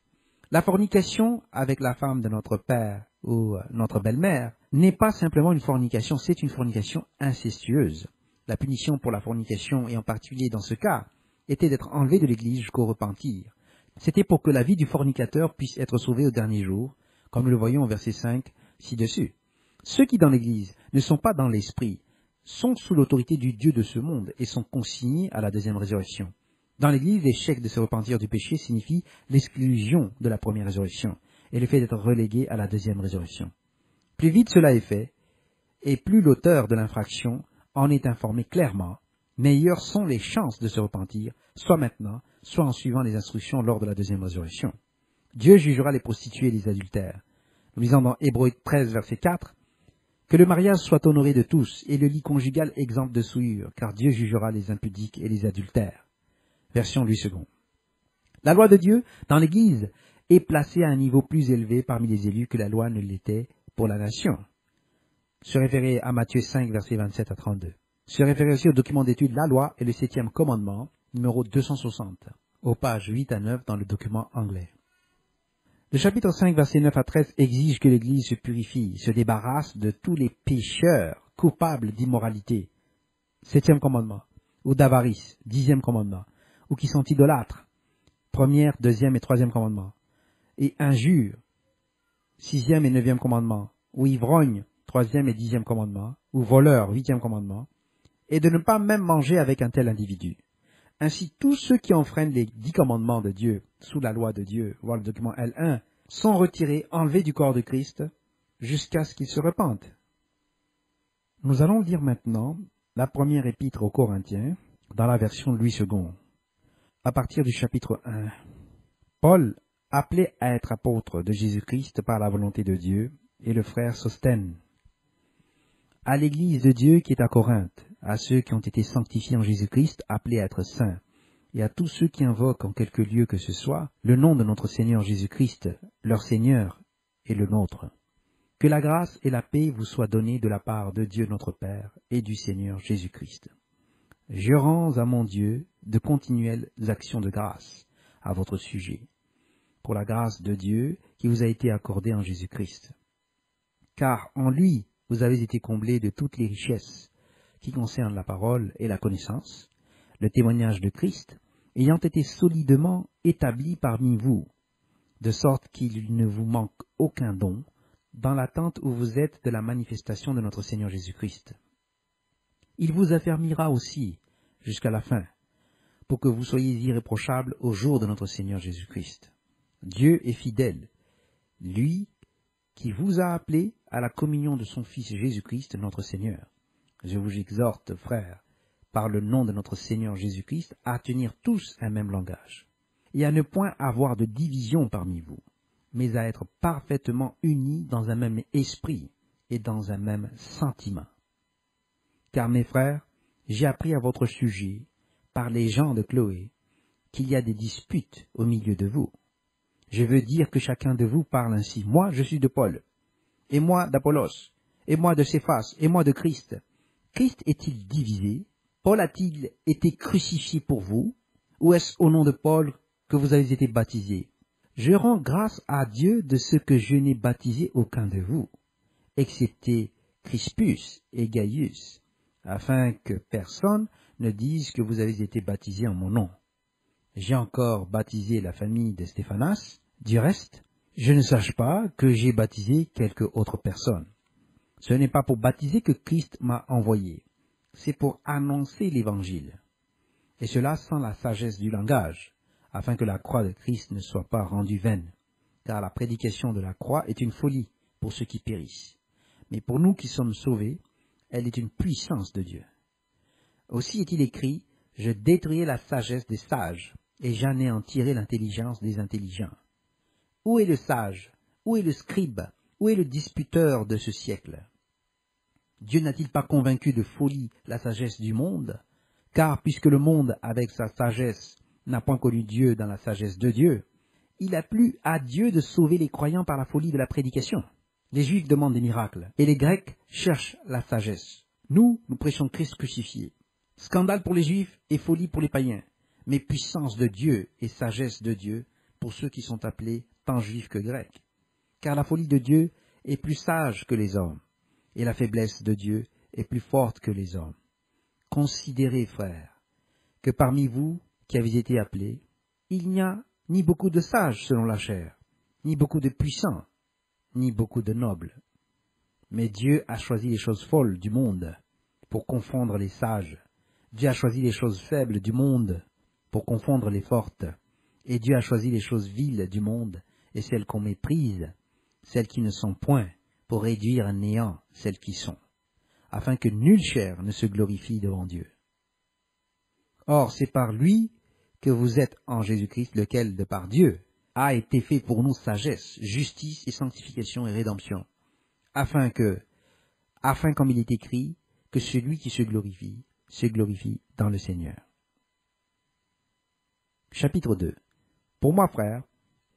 La fornication avec la femme de notre père ou notre belle-mère n'est pas simplement une fornication, c'est une fornication incestueuse. La punition pour la fornication, et en particulier dans ce cas, était d'être enlevé de l'Église jusqu'au repentir. C'était pour que la vie du fornicateur puisse être sauvée au dernier jour, comme nous le voyons au verset 5 ci-dessus. Ceux qui dans l'Église ne sont pas dans l'esprit sont sous l'autorité du Dieu de ce monde et sont consignés à la deuxième résurrection. Dans l'Église, l'échec de se repentir du péché signifie l'exclusion de la première résurrection et le fait d'être relégué à la deuxième résurrection. Plus vite cela est fait, et plus l'auteur de l'infraction en est informé clairement, meilleures sont les chances de se repentir, soit maintenant, soit en suivant les instructions lors de la deuxième résurrection. Dieu jugera les prostituées et les adultères. Nous lisons dans Hébreux 13, verset 4, « Que le mariage soit honoré de tous, et le lit conjugal exempt de souillure, car Dieu jugera les impudiques et les adultères. » Version Louis II. La loi de Dieu, dans l'Église, est placée à un niveau plus élevé parmi les élus que la loi ne l'était pour la nation. Se référer à Matthieu 5, versets 27 à 32. Se référer aussi au document d'étude La loi et le 7e commandement, numéro 260, aux pages 8 à 9 dans le document anglais. Le chapitre 5, versets 9 à 13 exige que l'Église se purifie, se débarrasse de tous les pécheurs coupables d'immoralité, 7e commandement, ou d'avarice, 10e commandement, ou qui sont idolâtres, 1er, 2e et 3e commandement, et injures, 6e et 9e commandement, ou ivrognes, 3e et 10e commandement, ou voleurs, 8e commandement, et de ne pas même manger avec un tel individu. Ainsi, tous ceux qui enfreignent les 10 commandements de Dieu, sous la loi de Dieu, voir le document L1, sont retirés, enlevés du corps de Christ, jusqu'à ce qu'ils se repentent. Nous allons lire maintenant la première épître aux Corinthiens, dans la version de Louis II, à partir du chapitre 1. Paul, appelé à être apôtre de Jésus-Christ par la volonté de Dieu, et le frère Sosthène, à l'Église de Dieu qui est à Corinthe, à ceux qui ont été sanctifiés en Jésus-Christ, appelés à être saints, et à tous ceux qui invoquent en quelque lieu que ce soit le nom de notre Seigneur Jésus-Christ, leur Seigneur et le nôtre. Que la grâce et la paix vous soient données de la part de Dieu notre Père et du Seigneur Jésus-Christ. Je rends à mon Dieu de continuelles actions de grâce à votre sujet, pour la grâce de Dieu qui vous a été accordée en Jésus-Christ. Car en lui, vous avez été comblés de toutes les richesses qui concernent la parole et la connaissance, le témoignage de Christ, ayant été solidement établi parmi vous, de sorte qu'il ne vous manque aucun don, dans l'attente où vous êtes de la manifestation de notre Seigneur Jésus-Christ. Il vous affermira aussi jusqu'à la fin, pour que vous soyez irréprochables au jour de notre Seigneur Jésus-Christ. Dieu est fidèle, lui qui vous a appelé à la communion de son Fils Jésus-Christ, notre Seigneur. Je vous exhorte, frères, par le nom de notre Seigneur Jésus-Christ, à tenir tous un même langage, et à ne point avoir de division parmi vous, mais à être parfaitement unis dans un même esprit et dans un même sentiment. Car mes frères, j'ai appris à votre sujet, par les gens de Chloé, qu'il y a des disputes au milieu de vous. Je veux dire que chacun de vous parle ainsi. Moi, je suis de Paul, et moi d'Apollos, et moi de Céphas, et moi de Christ. Christ est-il divisé? Paul a-t-il été crucifié pour vous? Ou est-ce au nom de Paul que vous avez été baptisés? Je rends grâce à Dieu de ce que je n'ai baptisé aucun de vous, excepté Crispus et Gaius, afin que personne ne dise que vous avez été baptisés en mon nom. J'ai encore baptisé la famille de Stéphanas. Du reste, je ne sache pas que j'ai baptisé quelque autre personne. Ce n'est pas pour baptiser que Christ m'a envoyé, c'est pour annoncer l'Évangile, et cela sans la sagesse du langage, afin que la croix de Christ ne soit pas rendue vaine, car la prédication de la croix est une folie pour ceux qui périssent, mais pour nous qui sommes sauvés, elle est une puissance de Dieu. Aussi est-il écrit, « Je détruirai la sagesse des sages, et j'anéantirai l'intelligence des intelligents. » Où est le sage? Où est le scribe? Où est le disputeur de ce siècle? Dieu n'a-t-il pas convaincu de folie la sagesse du monde? Car puisque le monde, avec sa sagesse, n'a point connu Dieu dans la sagesse de Dieu, il a plu à Dieu de sauver les croyants par la folie de la prédication. Les Juifs demandent des miracles, et les Grecs cherchent la sagesse. Nous prêchons Christ crucifié. Scandale pour les Juifs et folie pour les païens, mais puissance de Dieu et sagesse de Dieu pour ceux qui sont appelés tant Juifs que Grecs. Car la folie de Dieu est plus sage que les hommes, et la faiblesse de Dieu est plus forte que les hommes. Considérez, frères, que parmi vous qui avez été appelés, il n'y a ni beaucoup de sages selon la chair, ni beaucoup de puissants, ni beaucoup de nobles. Mais Dieu a choisi les choses folles du monde pour confondre les sages. Dieu a choisi les choses faibles du monde pour confondre les fortes. Et Dieu a choisi les choses viles du monde et celles qu'on méprise, celles qui ne sont point, pour réduire à néant celles qui sont, afin que nulle chair ne se glorifie devant Dieu. Or, c'est par lui que vous êtes en Jésus-Christ, lequel, de par Dieu, a été fait pour nous sagesse, justice et sanctification et rédemption, afin comme il est écrit, que celui qui se glorifie dans le Seigneur. Chapitre 2. Pour moi, frère,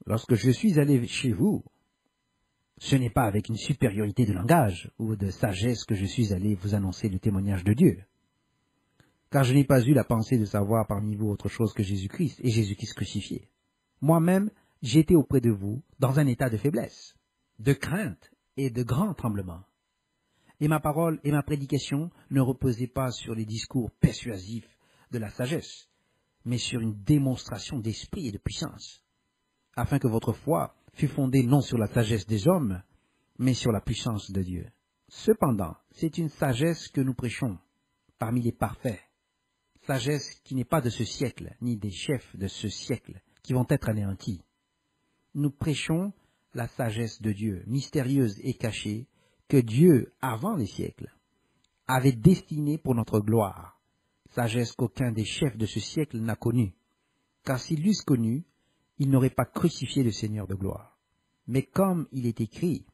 lorsque je suis allé chez vous, ce n'est pas avec une supériorité de langage ou de sagesse que je suis allé vous annoncer le témoignage de Dieu. Car je n'ai pas eu la pensée de savoir parmi vous autre chose que Jésus-Christ et Jésus-Christ crucifié. Moi-même, j'étais auprès de vous dans un état de faiblesse, de crainte et de grand tremblement. Et ma parole et ma prédication ne reposaient pas sur les discours persuasifs de la sagesse, mais sur une démonstration d'esprit et de puissance, afin que votre foi fût fondée non sur la sagesse des hommes, mais sur la puissance de Dieu. Cependant, c'est une sagesse que nous prêchons parmi les parfaits, sagesse qui n'est pas de ce siècle, ni des chefs de ce siècle, qui vont être anéantis. Nous prêchons la sagesse de Dieu, mystérieuse et cachée, que Dieu, avant les siècles, avait destinée pour notre gloire, sagesse qu'aucun des chefs de ce siècle n'a connue, car s'ils l'eussent connue, ils n'auraient pas crucifié le Seigneur de gloire. Mais comme il est écrit,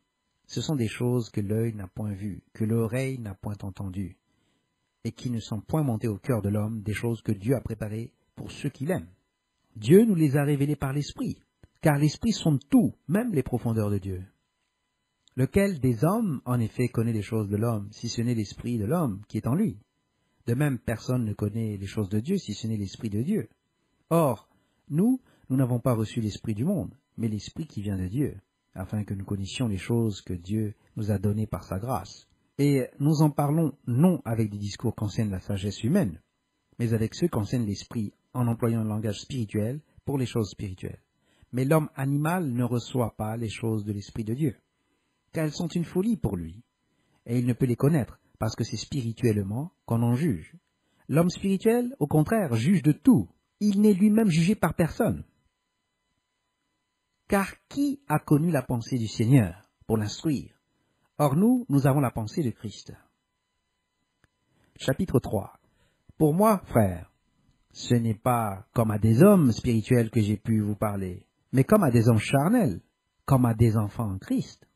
ce sont des choses que l'œil n'a point vues, que l'oreille n'a point entendues, et qui ne sont point montées au cœur de l'homme, des choses que Dieu a préparées pour ceux qui l'aiment. Dieu nous les a révélées par l'Esprit, car l'Esprit sonde tout, même les profondeurs de Dieu. Lequel des hommes, en effet, connaît les choses de l'homme, si ce n'est l'Esprit de l'homme qui est en lui? De même, personne ne connaît les choses de Dieu, si ce n'est l'Esprit de Dieu. Or, nous n'avons pas reçu l'Esprit du monde, mais l'Esprit qui vient de Dieu, afin que nous connaissions les choses que Dieu nous a données par sa grâce. Et nous en parlons non avec des discours qui concernent la sagesse humaine, mais avec ceux qu'enseigne l'Esprit, en employant un langage spirituel pour les choses spirituelles. Mais l'homme animal ne reçoit pas les choses de l'Esprit de Dieu, car elles sont une folie pour lui, et il ne peut les connaître, parce que c'est spirituellement qu'on en juge. L'homme spirituel, au contraire, juge de tout. Il n'est lui-même jugé par personne. Car qui a connu la pensée du Seigneur pour l'instruire? Or nous avons la pensée de Christ. Chapitre 3. Pour moi, frères, ce n'est pas comme à des hommes spirituels que j'ai pu vous parler, mais comme à des hommes charnels, comme à des enfants en Christ.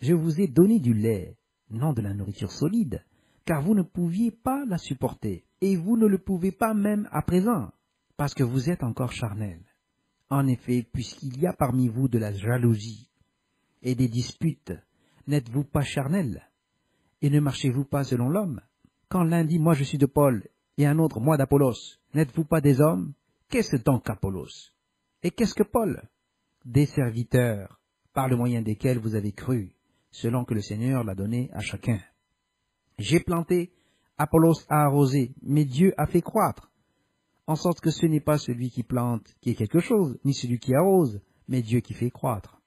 Je vous ai donné du lait, non de la nourriture solide, car vous ne pouviez pas la supporter, et vous ne le pouvez pas même à présent, parce que vous êtes encore charnels. En effet, puisqu'il y a parmi vous de la jalousie et des disputes, n'êtes-vous pas charnels? Et ne marchez-vous pas selon l'homme? Quand l'un dit « moi je suis de Paul » et un autre « moi d'Apollos », n'êtes-vous pas des hommes? Qu'est-ce donc qu'Apollos? Et qu'est-ce que Paul? Des serviteurs, par le moyen desquels vous avez cru, selon que le Seigneur l'a donné à chacun. J'ai planté, Apollos a arrosé, mais Dieu a fait croître, en sorte que ce n'est pas celui qui plante qui est quelque chose, ni celui qui arrose, mais Dieu qui fait croître.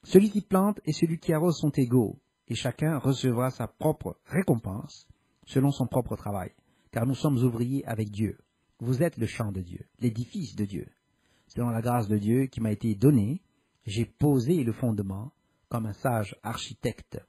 Celui qui plante et celui qui arrose sont égaux, et chacun recevra sa propre récompense selon son propre travail, car nous sommes ouvriers avec Dieu. Vous êtes le champ de Dieu, l'édifice de Dieu. Selon la grâce de Dieu qui m'a été donnée, j'ai posé le fondement comme un sage architecte,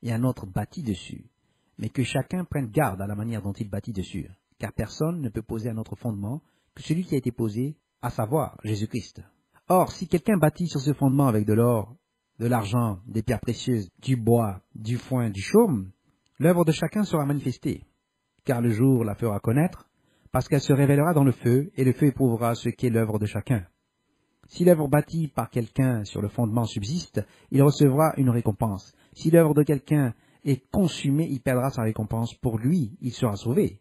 et un autre bâtit dessus, mais que chacun prenne garde à la manière dont il bâtit dessus, car personne ne peut poser un autre fondement que celui qui a été posé, à savoir Jésus-Christ. Or, si quelqu'un bâtit sur ce fondement avec de l'or, de l'argent, des pierres précieuses, du bois, du foin, du chaume, l'œuvre de chacun sera manifestée, car le jour la fera connaître, parce qu'elle se révélera dans le feu, et le feu éprouvera ce qu'est l'œuvre de chacun. Si l'œuvre bâtie par quelqu'un sur le fondement subsiste, il recevra une récompense. Si l'œuvre de quelqu'un est consumée, il perdra sa récompense. Pour lui, il sera sauvé,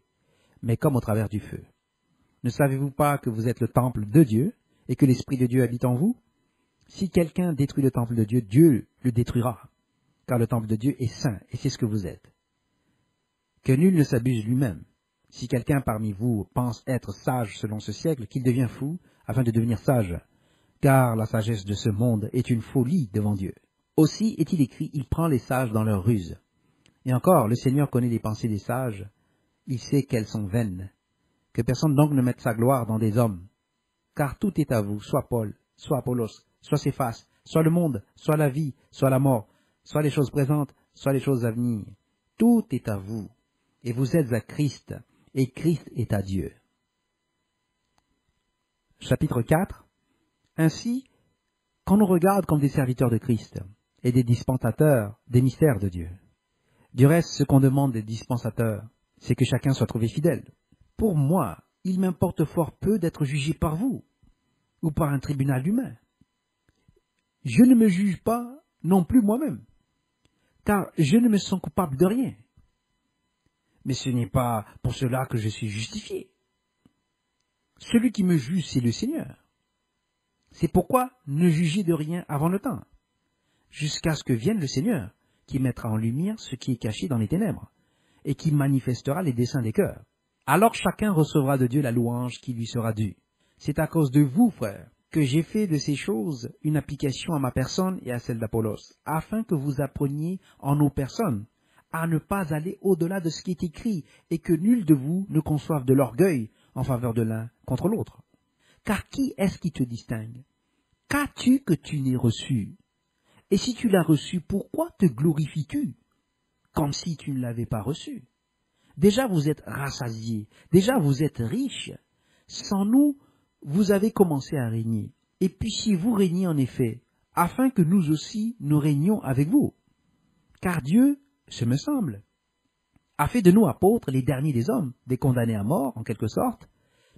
mais comme au travers du feu. Ne savez-vous pas que vous êtes le temple de Dieu, et que l'Esprit de Dieu habite en vous? Si quelqu'un détruit le temple de Dieu, Dieu le détruira, car le temple de Dieu est saint, et c'est ce que vous êtes. Que nul ne s'abuse lui-même. Si quelqu'un parmi vous pense être sage selon ce siècle, qu'il devient fou, afin de devenir sage, car la sagesse de ce monde est une folie devant Dieu. Aussi est-il écrit, il prend les sages dans leur ruse. Et encore, le Seigneur connaît les pensées des sages, il sait qu'elles sont vaines. Que personne donc ne mette sa gloire dans des hommes, car tout est à vous, soit Paul, soit Apollos, soit Céphas, soit le monde, soit la vie, soit la mort, soit les choses présentes, soit les choses à venir. Tout est à vous, et vous êtes à Christ, et Christ est à Dieu. Chapitre 4. Ainsi, qu'on nous regarde comme des serviteurs de Christ, et des dispensateurs des mystères de Dieu. Du reste, ce qu'on demande des dispensateurs, c'est que chacun soit trouvé fidèle. Pour moi, il m'importe fort peu d'être jugé par vous, ou par un tribunal humain. Je ne me juge pas non plus moi-même, car je ne me sens coupable de rien. Mais ce n'est pas pour cela que je suis justifié. Celui qui me juge, c'est le Seigneur. C'est pourquoi ne jugez de rien avant le temps, jusqu'à ce que vienne le Seigneur, qui mettra en lumière ce qui est caché dans les ténèbres, et qui manifestera les desseins des cœurs. Alors chacun recevra de Dieu la louange qui lui sera due. C'est à cause de vous, frères, que j'ai fait de ces choses une application à ma personne et à celle d'Apollos, afin que vous appreniez en nos personnes à ne pas aller au-delà de ce qui est écrit, et que nul de vous ne conçoive de l'orgueil en faveur de l'un contre l'autre. Car qui est-ce qui te distingue? Qu'as-tu que tu n'aies reçu? Et si tu l'as reçu, pourquoi te glorifies-tu, comme si tu ne l'avais pas reçu? Déjà vous êtes rassasiés, déjà vous êtes riches. Sans nous, vous avez commencé à régner. Et puissiez-vous régner en effet, afin que nous aussi nous régnions avec vous. Car Dieu, ce me semble, a fait de nous apôtres les derniers des hommes, des condamnés à mort en quelque sorte,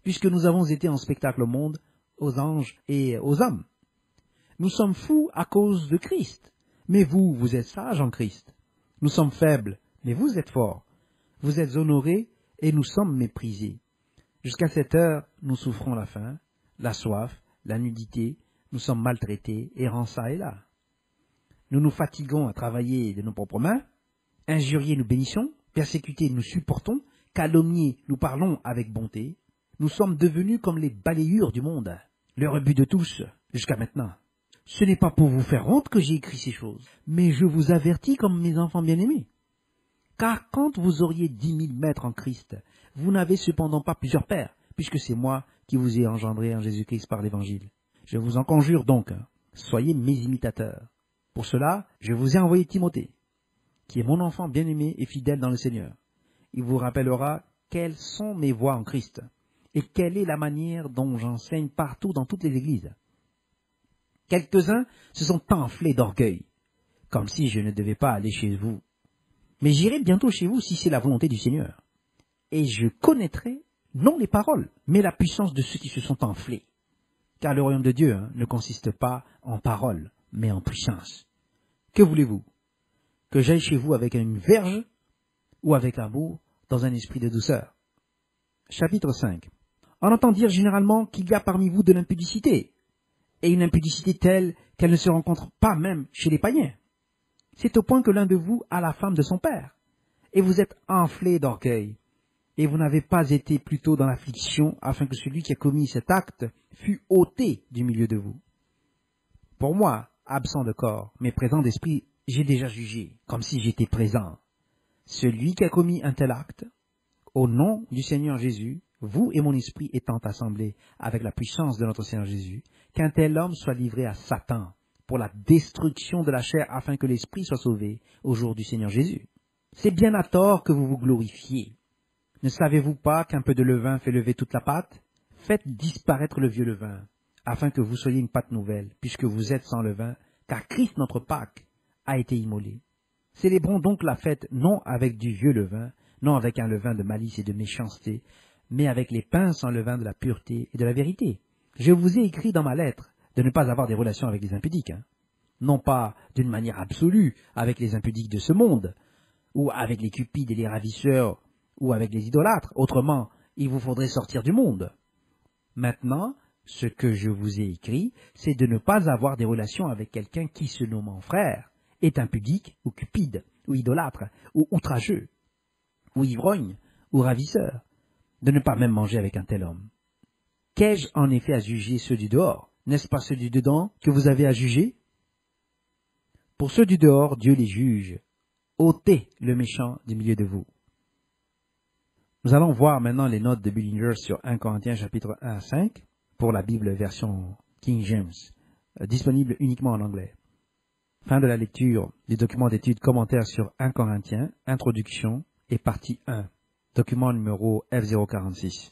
puisque nous avons été en spectacle au monde, aux anges et aux hommes. Nous sommes fous à cause de Christ, mais vous, vous êtes sages en Christ. Nous sommes faibles, mais vous êtes forts. Vous êtes honorés et nous sommes méprisés. Jusqu'à cette heure, nous souffrons la faim, la soif, la nudité, nous sommes maltraités, errants çà et là. Nous nous fatiguons à travailler de nos propres mains, injuriés nous bénissons, persécutés nous supportons, calomniés, nous parlons avec bonté. Nous sommes devenus comme les balayures du monde, le rebut de tous, jusqu'à maintenant. Ce n'est pas pour vous faire honte que j'ai écrit ces choses, mais je vous avertis comme mes enfants bien-aimés. Car quand vous auriez 10 000 maîtres en Christ, vous n'avez cependant pas plusieurs pères, puisque c'est moi qui vous ai engendré en Jésus-Christ par l'Évangile. Je vous en conjure donc, soyez mes imitateurs. Pour cela, je vous ai envoyé Timothée, qui est mon enfant bien-aimé et fidèle dans le Seigneur. Il vous rappellera quelles sont mes voies en Christ, et quelle est la manière dont j'enseigne partout dans toutes les églises. Quelques-uns se sont enflés d'orgueil, comme si je ne devais pas aller chez vous. Mais j'irai bientôt chez vous si c'est la volonté du Seigneur. Et je connaîtrai non les paroles, mais la puissance de ceux qui se sont enflés. Car le royaume de Dieu ne consiste pas en paroles, mais en puissance. Que voulez-vous? Que j'aille chez vous avec une verge ou avec amour dans un esprit de douceur? Chapitre 5. On entend dire généralement qu'il y a parmi vous de l'impudicité, et une impudicité telle qu'elle ne se rencontre pas même chez les païens. C'est au point que l'un de vous a la femme de son père, et vous êtes enflé d'orgueil, et vous n'avez pas été plutôt dans l'affliction, afin que celui qui a commis cet acte fût ôté du milieu de vous. Pour moi, absent de corps, mais présent d'esprit, j'ai déjà jugé, comme si j'étais présent. Celui qui a commis un tel acte, au nom du Seigneur Jésus, vous et mon esprit étant assemblés avec la puissance de notre Seigneur Jésus, qu'un tel homme soit livré à Satan pour la destruction de la chair afin que l'esprit soit sauvé au jour du Seigneur Jésus. C'est bien à tort que vous vous glorifiez. Ne savez-vous pas qu'un peu de levain fait lever toute la pâte? Faites disparaître le vieux levain, afin que vous soyez une pâte nouvelle, puisque vous êtes sans levain, car Christ notre Pâque a été immolé. Célébrons donc la fête non avec du vieux levain, non avec un levain de malice et de méchanceté, mais avec les pains sans levain de la pureté et de la vérité. Je vous ai écrit dans ma lettre de ne pas avoir des relations avec les impudiques, non pas d'une manière absolue avec les impudiques de ce monde, ou avec les cupides et les ravisseurs, ou avec les idolâtres, autrement il vous faudrait sortir du monde. Maintenant, ce que je vous ai écrit, c'est de ne pas avoir des relations avec quelqu'un qui, se nommant frère, est impudique, ou cupide, ou idolâtre, ou outrageux, ou ivrogne, ou ravisseur, de ne pas même manger avec un tel homme. Qu'ai-je en effet à juger ceux du dehors? N'est-ce pas ceux du dedans que vous avez à juger? Pour ceux du dehors, Dieu les juge. Ôtez le méchant du milieu de vous. Nous allons voir maintenant les notes de Bullinger sur 1 Corinthiens chapitre 1 à 5 pour la Bible version King James, disponible uniquement en anglais. Fin de la lecture du document d'études commentaires sur 1 Corinthiens, introduction et partie 1, document numéro F046.